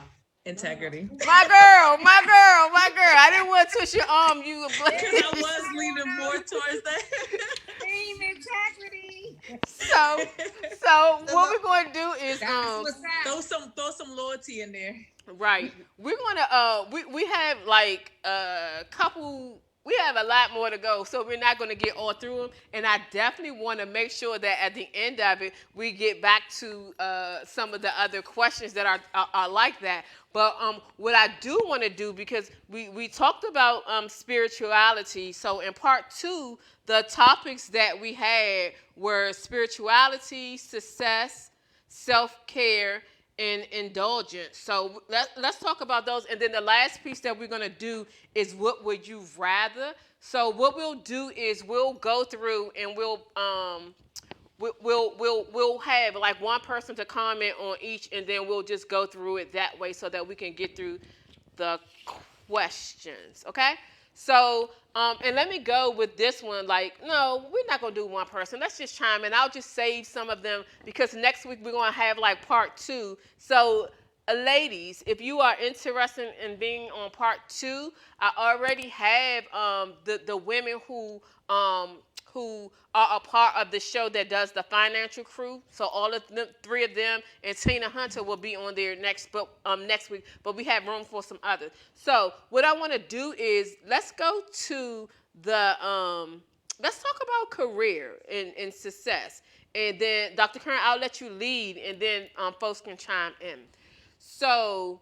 Integrity. My girl. I didn't want to twist your arm. You. Because I was leaning more towards that. Team integrity. So what we're going to do is That's what's up. throw some loyalty in there. right. We're gonna we have like a couple. We have a lot more to go, so we're not going to get all through them. And I definitely want to make sure that at the end of it, we get back to some of the other questions that are like that. But what I do want to do, because we talked about spirituality. So in part 2, the topics that we had were spirituality, success, self-care, and indulgence. So let's talk about those. And then the last piece that we're going to do is what would you rather. So what we'll do is we'll go through and we'll have like one person to comment on each, and then we'll just go through it that way so that we can get through the questions. Okay? So, and let me go with this one. Like, no, we're not going to do one person. Let's just chime in. I'll just save some of them because next week we're going to have like part 2. So, ladies, if you are interested in being on part 2, I already have the women who are a part of the show that does the financial crew. So all of them, 3 of them, and Tina Hunter will be on there next week. But we have room for some others. So what I want to do is let's go to the let's talk about career and success. And then Dr. Curran, I'll let you lead, and then folks can chime in. So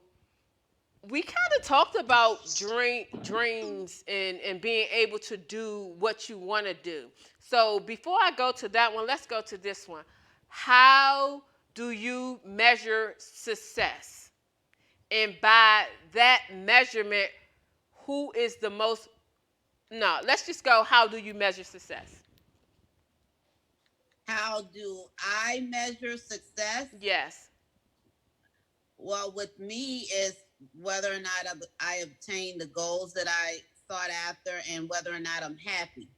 we kind of talked about dreams and being able to do what you want to do. So before I go to that one, let's go to this one. How do you measure success? And by that measurement, who is the most... No, let's just go, how do you measure success? How do I measure success? Yes. Well, with me, is whether or not I obtain the goals that I sought after and whether or not I'm happy.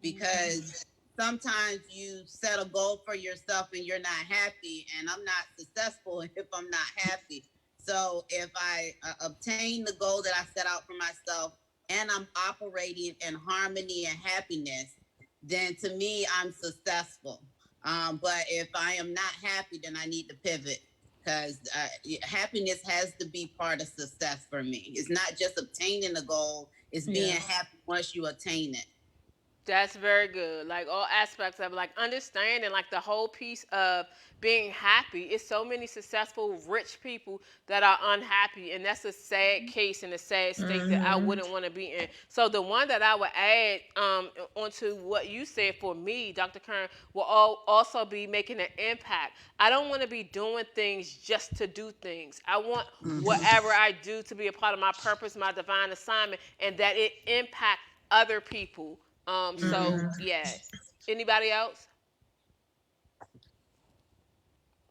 Because sometimes you set a goal for yourself and you're not happy, and I'm not successful if I'm not happy. So if I obtain the goal that I set out for myself and I'm operating in harmony and happiness, then to me, I'm successful. But if I am not happy, then I need to pivot, because happiness has to be part of success for me. It's not just obtaining the goal, it's being happy once you attain it. That's very good. Like all aspects of it, like understanding, like the whole piece of being happy. It's so many successful, rich people that are unhappy, and that's a sad case and a sad state that I wouldn't want to be in. So the one that I would add onto what you said for me, Dr. Kern, will also be making an impact. I don't want to be doing things just to do things. I want whatever I do to be a part of my purpose, my divine assignment, and that it impact other people. So yeah. Anybody else?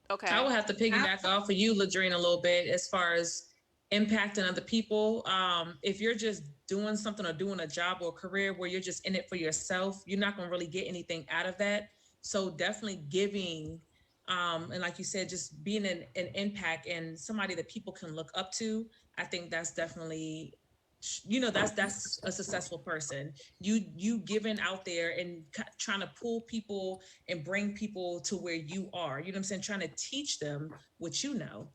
Okay. I will have to piggyback off of you, Ladrine, a little bit as far as impacting other people. If you're just doing something or doing a job or a career where you're just in it for yourself, you're not going to really get anything out of that. So definitely giving, and like you said, just being an impact and somebody that people can look up to. I think that's definitely, that's a successful person. You giving out there and trying to pull people and bring people to where you are, you know what I'm saying, trying to teach them what you know.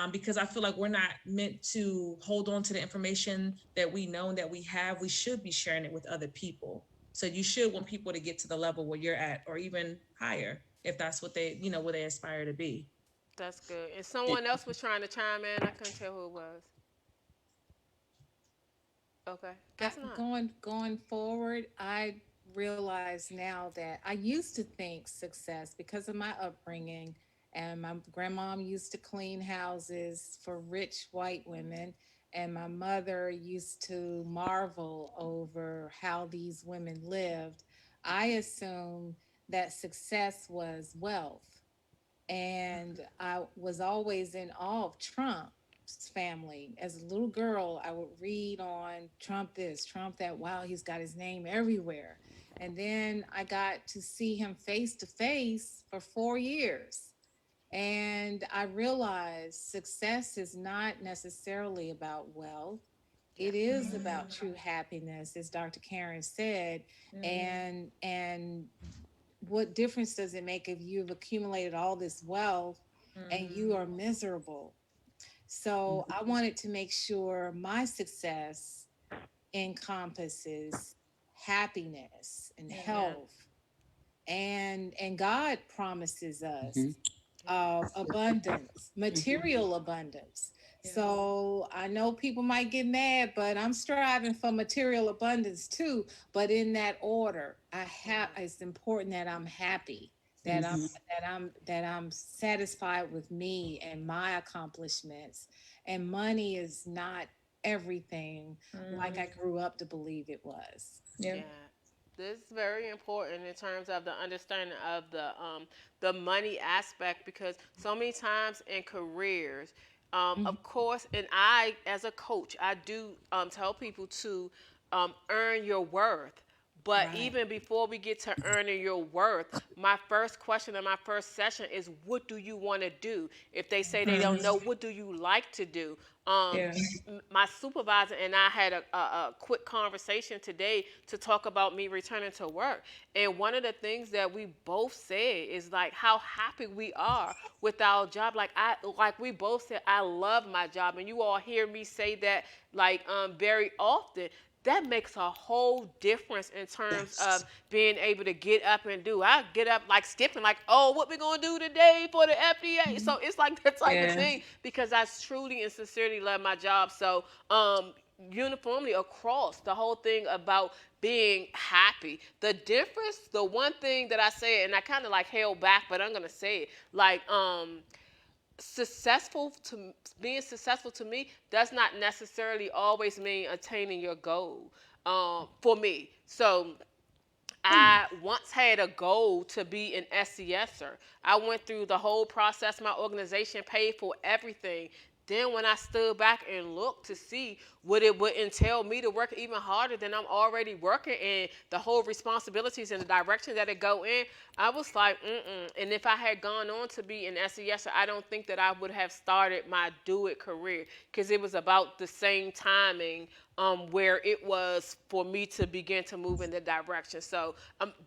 Because I feel like we're not meant to hold on to the information that we know and that we have. We should be sharing it with other people. So you should want people to get to the level where you're at, or even higher, if that's what they, what they aspire to be. That's good. And someone else was trying to chime in. I couldn't tell who it was. Okay. Guess not. Going forward, I realize now that I used to think success because of my upbringing, and my grandmom used to clean houses for rich white women, and my mother used to marvel over how these women lived. I assumed that success was wealth, and I was always in awe of Trump family. As a little girl, I would read on Trump this, Trump that. Wow, he's got his name everywhere. And then I got to see him face to face for 4 years. And I realized success is not necessarily about wealth. It is about true happiness, as Dr. Karen said. And what difference does it make if you've accumulated all this wealth and you are miserable? So I wanted to make sure my success encompasses happiness and health. And God promises us abundance, material abundance. So I know people might get mad, but I'm striving for material abundance too. But in that order, it's important that I'm happy, that I'm satisfied with me and my accomplishments. And money is not everything like I grew up to believe it was. Yeah. This is very important in terms of the understanding of the money aspect, because so many times in careers, of course, and I, as a coach, I do tell people to earn your worth. But even before we get to earning your worth, my first question in my first session is, what do you want to do? If they say they don't know, what do you like to do? My supervisor and I had a quick conversation today to talk about me returning to work. And one of the things that we both said is like how happy we are with our job. Like we both said, I love my job. And you all hear me say that very often. That makes a whole difference in terms of being able to get up and do. I get up like skipping, like, oh, what we gonna do today for the FDA? So it's like that type of thing, because I truly and sincerely love my job. So uniformly across the whole thing about being happy. The difference, the one thing that I said, and I kind of like held back, but I'm gonna say it, being successful to me does not necessarily always mean attaining your goal for me. So I once had a goal to be an SCSer. I went through the whole process. My organization paid for everything. then when I stood back and looked to see what it would entail me to work even harder than I'm already working, and the whole responsibilities and the direction that it go in, I was like, mm-mm. And if I had gone on to be an SES, I don't think that I would have started my do it career, because it was about the same timing where it was for me to begin to move in the direction. So,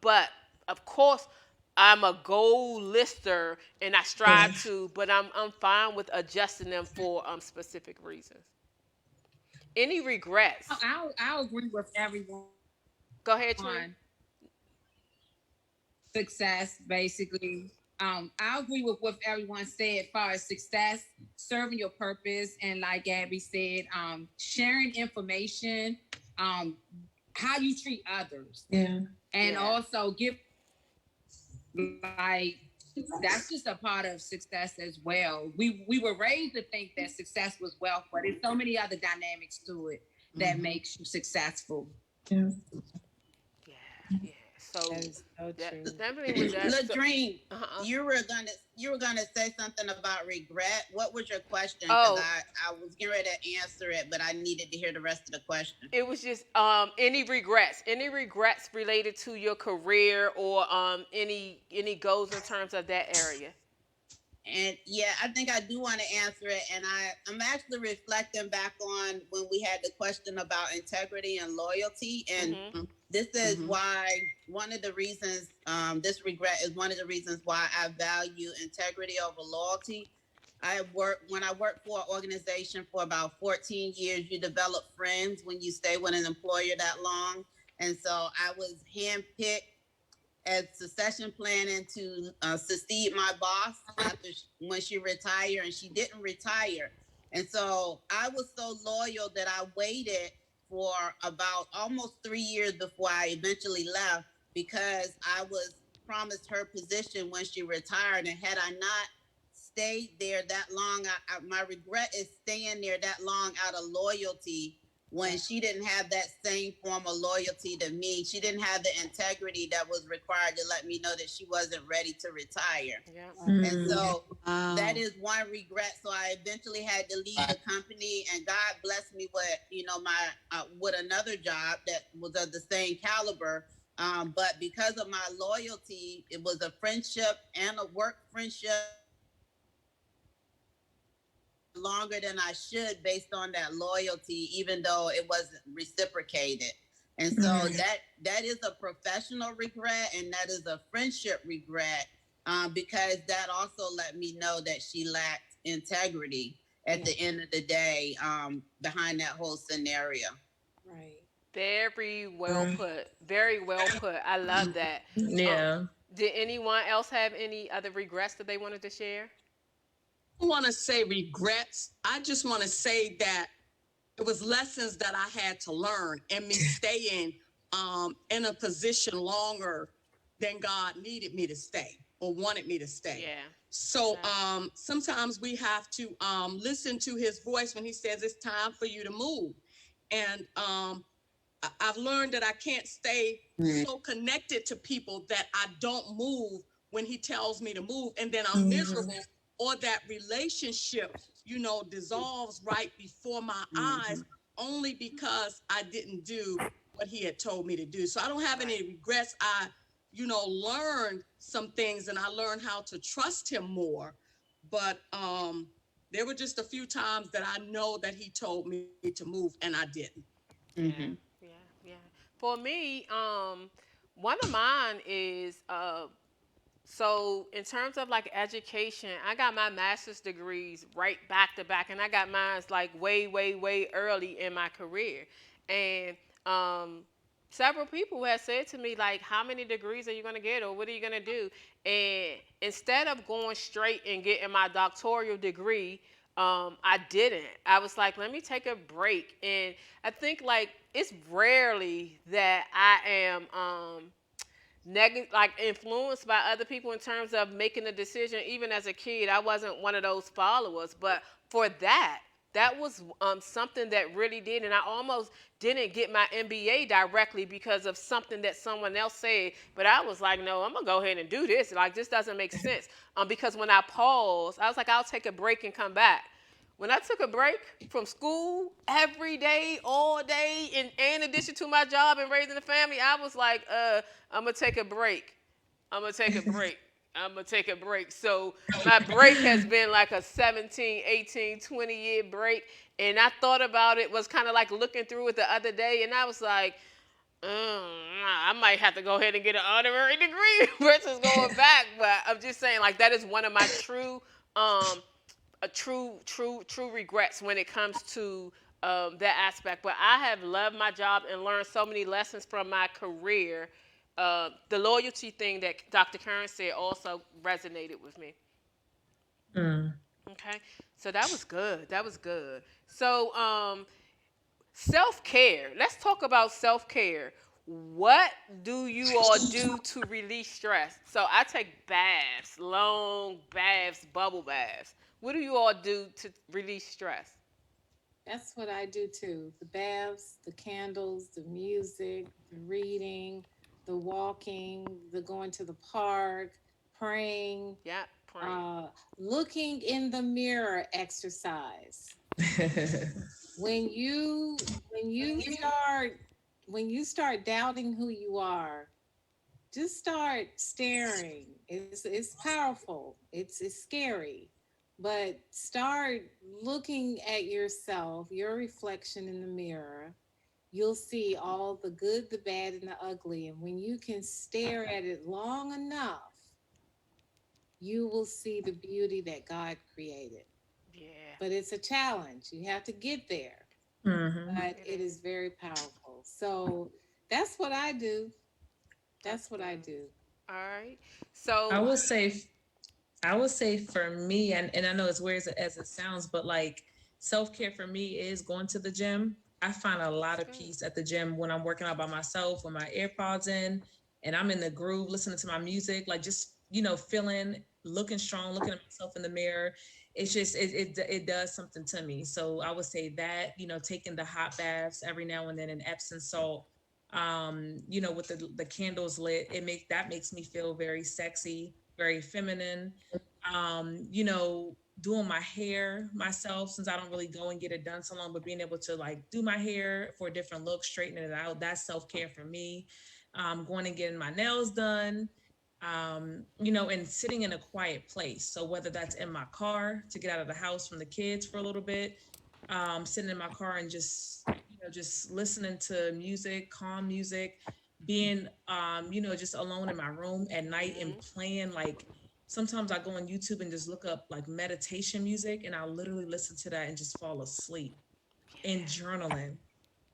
but of course, I'm a goal lister and I strive to, but I'm fine with adjusting them for specific reasons. Any regrets? I'll agree with everyone. Go ahead, Trina. Success, basically. I agree with what everyone said as far as success, serving your purpose, and like Gabby said, sharing information, how you treat others. Yeah. And Yeah. also give, like, that's just a part of success as well. We were raised to think that success was wealth, but there's so many other dynamics to it that makes you successful. Yeah. Yeah. So That is so true. Stephanie was that. Ladrine, you were gonna say something about regret. What was your question? Oh. Because I was getting ready to answer it, but I needed to hear the rest of the question. It was just any regrets related to your career, or any goals in terms of that area. And yeah, I think I do want to answer it. And I'm actually reflecting back on when we had the question about integrity and loyalty. And this is why one of the reasons, this regret is one of the reasons why I value integrity over loyalty. When I worked for an organization for about 14 years, you develop friends when you stay with an employer that long. And so I was handpicked as succession planning to succeed my boss when she retired, and she didn't retire. And so I was so loyal that I waited for about almost 3 years before I eventually left, because I was promised her position when she retired. And had I not stayed there that long, my regret is staying there that long out of loyalty, when she didn't have that same form of loyalty to me. She didn't have the integrity that was required to let me know that she wasn't ready to retire. Yeah. And so that is one regret. So I eventually had to leave the company, and God blessed me with, my with another job that was of the same caliber. But because of my loyalty, it was a friendship and a work friendship longer than I should, based on that loyalty, even though it wasn't reciprocated. And so that is a professional regret, and that is a friendship regret, because that also let me know that she lacked integrity at the end of the day, behind that whole scenario. Right. Very well put. Very well put. I love that. Yeah. Did anyone else have any other regrets that they wanted to share? I want to say regrets. I just want to say that it was lessons that I had to learn, and me staying in a position longer than God needed me to stay or wanted me to stay. Yeah. So sometimes we have to listen to his voice when he says it's time for you to move. And I've learned that I can't stay so connected to people that I don't move when he tells me to move, and then I'm miserable, or that relationship, dissolves right before my eyes, only because I didn't do what he had told me to do. So I don't have any regrets. I, learned some things, and I learned how to trust him more. But there were just a few times that I know that he told me to move, and I didn't. Yeah. For me, one of mine is so in terms of like education, I got my master's degrees right back to back, and I got mine like way early in my career. And several people have said to me, like, how many degrees are you going to get, or what are you going to do? And instead of going straight and getting my doctoral degree, I didn't. I was like, let me take a break. And I think like it's rarely that I am influenced by other people in terms of making a decision. Even as a kid, I wasn't one of those followers, but for that was something that really did. And I almost didn't get my MBA directly because of something that someone else said, but I was like, no, I'm gonna go ahead and do this. Like, this doesn't make sense. Because when I paused, I was like, I'll take a break and come back. when I took a break from school every day, all day, in addition to my job and raising the family, I was like, I'm gonna take a break. I'm gonna take a break. I'm gonna take a break. So my break has been like a 17, 18, 20-year break. And I thought about it, was kind of like looking through it the other day, and I was like, I might have to go ahead and get an honorary degree versus going back. But I'm just saying, like, that is one of my true regrets when it comes to that aspect. But I have loved my job and learned so many lessons from my career. The loyalty thing that Dr. Karen said also resonated with me. Mm. Okay, so that was good. That was good. So self-care. Let's talk about self-care. What do you all do to release stress? So I take baths, long baths, bubble baths. What do you all do to release stress? That's what I do too. The baths, the candles, the music, the reading, the walking, the going to the park, praying, Yeah, praying. looking in the mirror exercise. When you start doubting who you are, just start staring. It's powerful. It's scary. But start looking at yourself, your reflection in the mirror. You'll see all the good, the bad, and the ugly. And when you can stare at it long enough, you will see the beauty that God created. Yeah. But it's a challenge. You have to get there. Mhm. But it is very powerful. So that's what I do. That's what I do. All right. So I would say for me, and I know it's weird as it sounds, but like self-care for me is going to the gym. I find a lot of peace at the gym when I'm working out by myself with my AirPods in and I'm in the groove, listening to my music, like just, feeling, looking strong, looking at myself in the mirror. It's just, it does something to me. So I would say that, taking the hot baths every now and then in Epsom salt, with the candles lit, that makes me feel very sexy, very feminine. Doing my hair myself, since I don't really go and get it done so long, but being able to like do my hair for a different look, straighten it out, that's self-care for me. Going and getting my nails done, and sitting in a quiet place. So whether that's in my car to get out of the house from the kids for a little bit, sitting in my car and just listening to music, calm music, being, just alone in my room at night and playing like, sometimes I go on YouTube and just look up like meditation music and I'll literally listen to that and just fall asleep and journaling.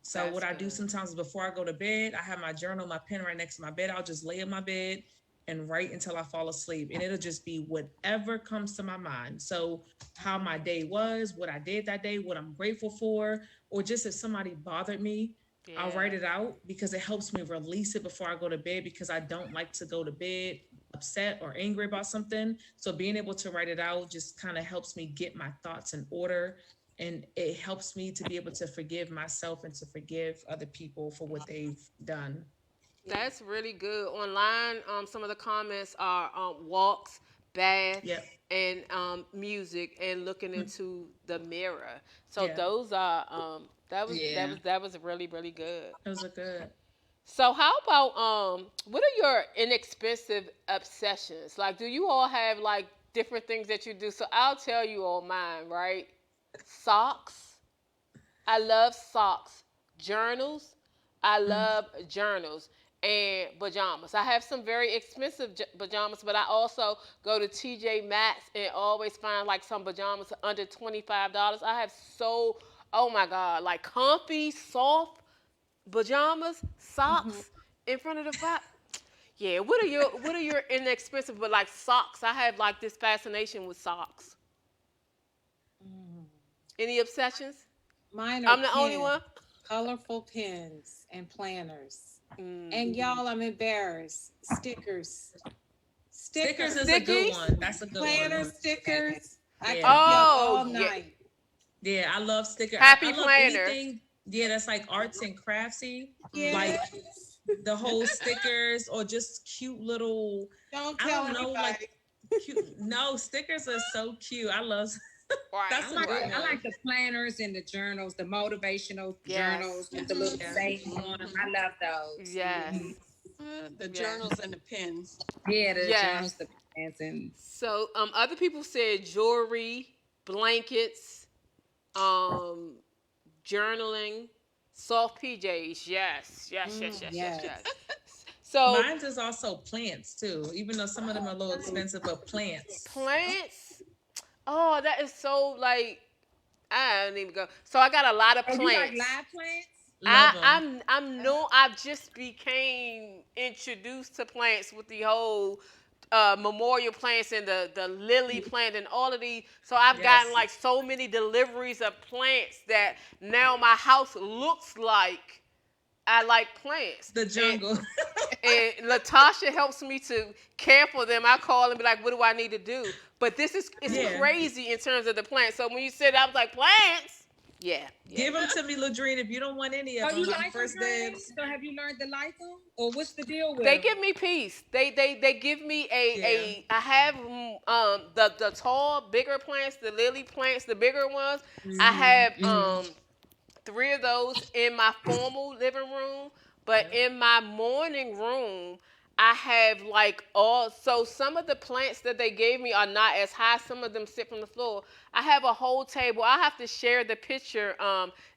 So That's what I do good. sometimes is before I go to bed, I have my journal, my pen right next to my bed. I'll just lay in my bed and write until I fall asleep. And it'll just be whatever comes to my mind. So how my day was, what I did that day, what I'm grateful for, or just if somebody bothered me, I'll write it out because it helps me release it before I go to bed because I don't like to go to bed upset or angry about something. So being able to write it out just kind of helps me get my thoughts in order. And it helps me to be able to forgive myself and to forgive other people for what they've done. That's really good. Online, some of the comments are walks, baths, Yep. and music, and looking into the mirror. So Yeah. those are Yeah. that was really really good. Those are good. So how about what are your inexpensive obsessions? Like, do you all have like different things that you do? So I'll tell you all mine, right? Socks. I love socks. Journals. I love journals and pajamas. I have some very expensive pajamas, but I also go to TJ Maxx and always find like some pajamas under $25. I have oh my God, like comfy, soft pajamas, socks in front of the fire. Yeah, what are your inexpensive but like socks? I have like this fascination with socks. Any obsessions? Mine are I'm the only pens, one. colorful pens and planners. Mm. And y'all, I'm embarrassed. Stickers. Stickers is a good Stickies? one. That's a good Planner one. stickers. I Yeah. can be up Oh, all yeah. night. Yeah, I love stickers. Happy I love planner. anything. Yeah, that's like arts and craftsy. Yeah. Like the whole stickers or just cute little. Don't I tell don't know, anybody. like cute. No, stickers are so cute. I love Right. That's I like, good. I like the planners and the journals, the motivational Yes. journals with the little Yeah. sayings on them. I love those. Yes. Mhm. The Yeah. journals and the pens. Yeah, the Yes. journals, the plans, and So other people said jewelry, blankets, journaling, soft PJs. Yes. yes. So Mine is also plants too, even though some of them are a little expensive, but plants. plants. Oh, that is so like I don't even go. So I got a lot of Oh, plants. you like live plants? Love 'em. I'm no. I just became introduced to plants with the whole memorial plants and the lily plant and all of these. So I've gotten Yes. like so many deliveries of plants that now my house looks like I like plants. The jungle. And Latasha helps me to care for them. I call and be like, "What do I need to do?" But this is it's Yeah. crazy in terms of the plants. So when you said, I was like, "Plants." Yeah. Give them to me, Ladrine, if you don't want any of Oh, them. you I'm like first them? dibs. So have you learned to like them, or what's the deal with They them? give me peace. They give me a Yeah. I have the tall bigger plants, the lily plants, the bigger ones. I have 3 of those in my formal living room, but in my morning room I have like all so some of the plants that they gave me are not as high. Some of them sit from the floor. I have a whole table. I have to share the picture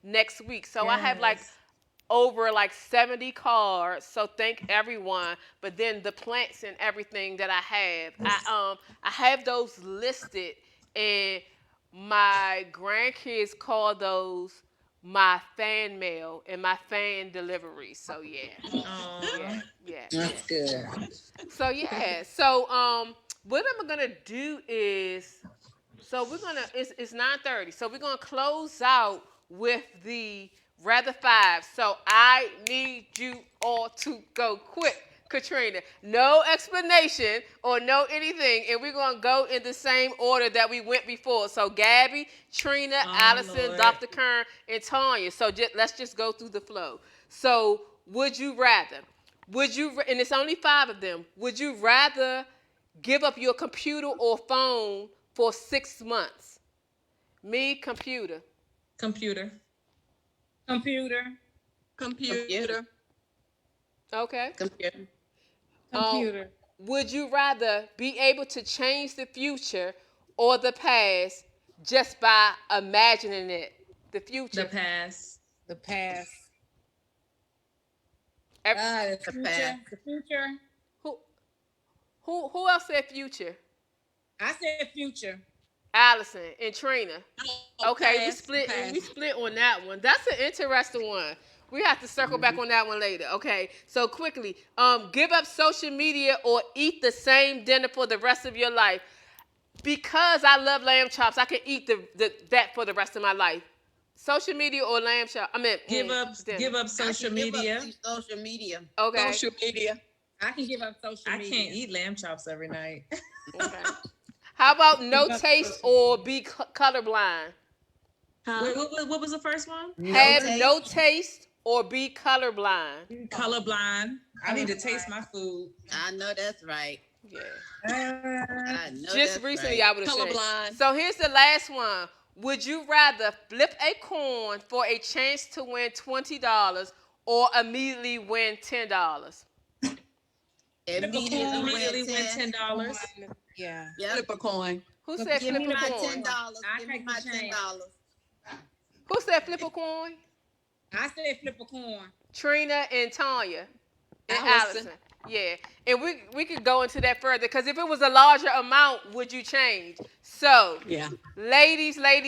next week. So I have like Yes. over like 70 cards. So thank everyone. But then the plants and everything that I have those listed, and my grandkids call those my fan mail and my fan delivery. So yeah. Aw. Yeah. That's good. So yeah. So what I'm gonna do is so we're gonna it's 9:30. So we're gonna close out with the rather five. So I need you all to go quick, Katrina. No explanation or no anything, and we're gonna go in the same order that we went before. So Gabby, Trina, Oh, Allison, Lord. Dr. Kern, and Tanya. So let's just go through the flow. So would you rather? And it's only 5 of them. Would you rather give up your computer or phone for 6 months? Me, computer. Computer. Computer. Computer. Okay. Computer. Computer. Would you rather be able to change the future or the past just by imagining it? The future. The pass. The past. Every- The future. The future. who else said future? I said future. Allison and Trina. Okay, pass, pass. we split on that one. That's an interesting one. We have to circle back on that one later. Okay, so quickly, give up social media or eat the same dinner for the rest of your life. Because I love lamb chops, I can eat that for the rest of my life. Social media or lamb chop? I mean, Give up dinner. social I can give up media. social media. Okay. Social media. I can give up social I media. can't eat lamb chops every night. Okay. How about no Give up taste social- or be colorblind? Huh? Wait, what was the first one? Have taste. no taste or be colorblind. Colorblind. I need to taste my food. I know that's right. Yeah. I know Just that's recently, right. I would have said. Colorblind. So here's the last one. Would you rather flip a coin for a chance to win $20 or immediately win $10? Immediately win $10. $10. Yeah. Yep. Flip a coin. Who said Give flip me a my My coin? $10. I Give me take my the chance. $10. Who said flip a coin? I said flip a coin. Trina and Tanya and Allison. Allison. Yeah, and we could go into that further because if it was a larger amount, would you change? So, Yeah. ladies, thank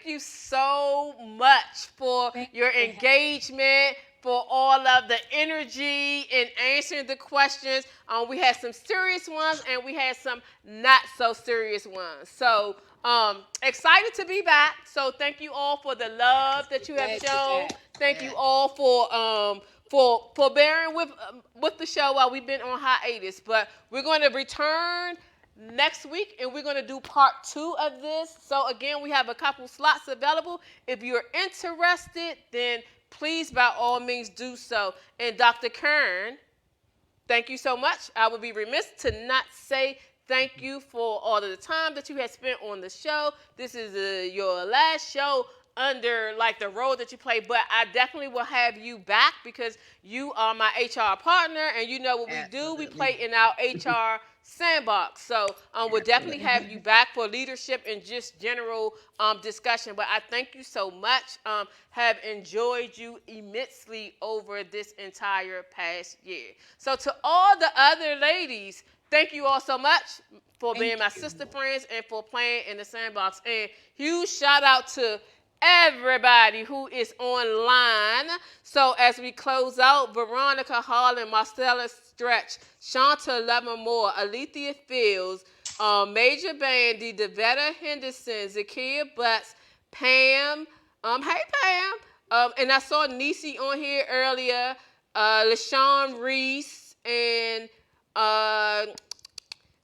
you so much for Thank your you. engagement, for all of the energy and answering the questions. We had some serious ones and we had some not so serious ones. So, excited to be back. So thank you all for the love that you have Glad you're shown. back. Thank you all for bearing with the show while we've been on hiatus. But we're going to return next week and we're going to do part 2 of this. So again, we have a couple slots available. If you're interested, then please by all means do so. And Dr. Kern, thank you so much. I would be remiss to not say thank you for all of the time that you have spent on the show. This is your last show under like the role that you play, but I definitely will have you back because you are my HR partner, and you know what we do. We play in our HR sandbox. So we'll definitely have you back for leadership and just general discussion. But I thank you so much. Have enjoyed you immensely over this entire past year. So to all the other ladies, thank you all so much for being my sister friends and for playing in the sandbox. And huge shout out to everybody who is online. So as we close out, Veronica Harlan, Marcella Stretch, Shanta Lemon-Moore, Alethea Fields, Major Bandy, Devetta Henderson, Zakia Butts, Pam, hey Pam, and I saw Nisi on here earlier, LaShawn Reese, and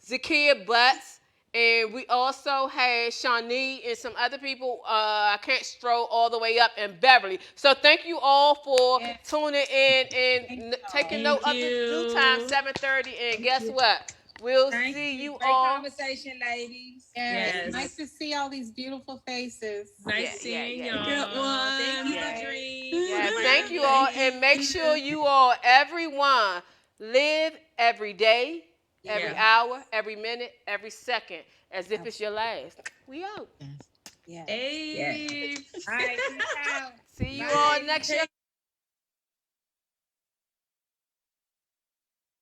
Zakia Butts. And we also had Shawnee and some other people. I can't stroll all the way up in Beverly. So thank you all for tuning in and taking note of the due time, 7:30. And guess what? We'll see you Great all. conversation, ladies. Yes. Nice to see all these beautiful faces. Nice seeing y'all. Good one. Thank you, Yeah. Ladrine. Yeah, thank you all. And make sure you all, everyone, live every day, every hour, every minute, every second, as if it's your last. We out. Yeah. Hey. All right, peace out. See you Bye. all next year.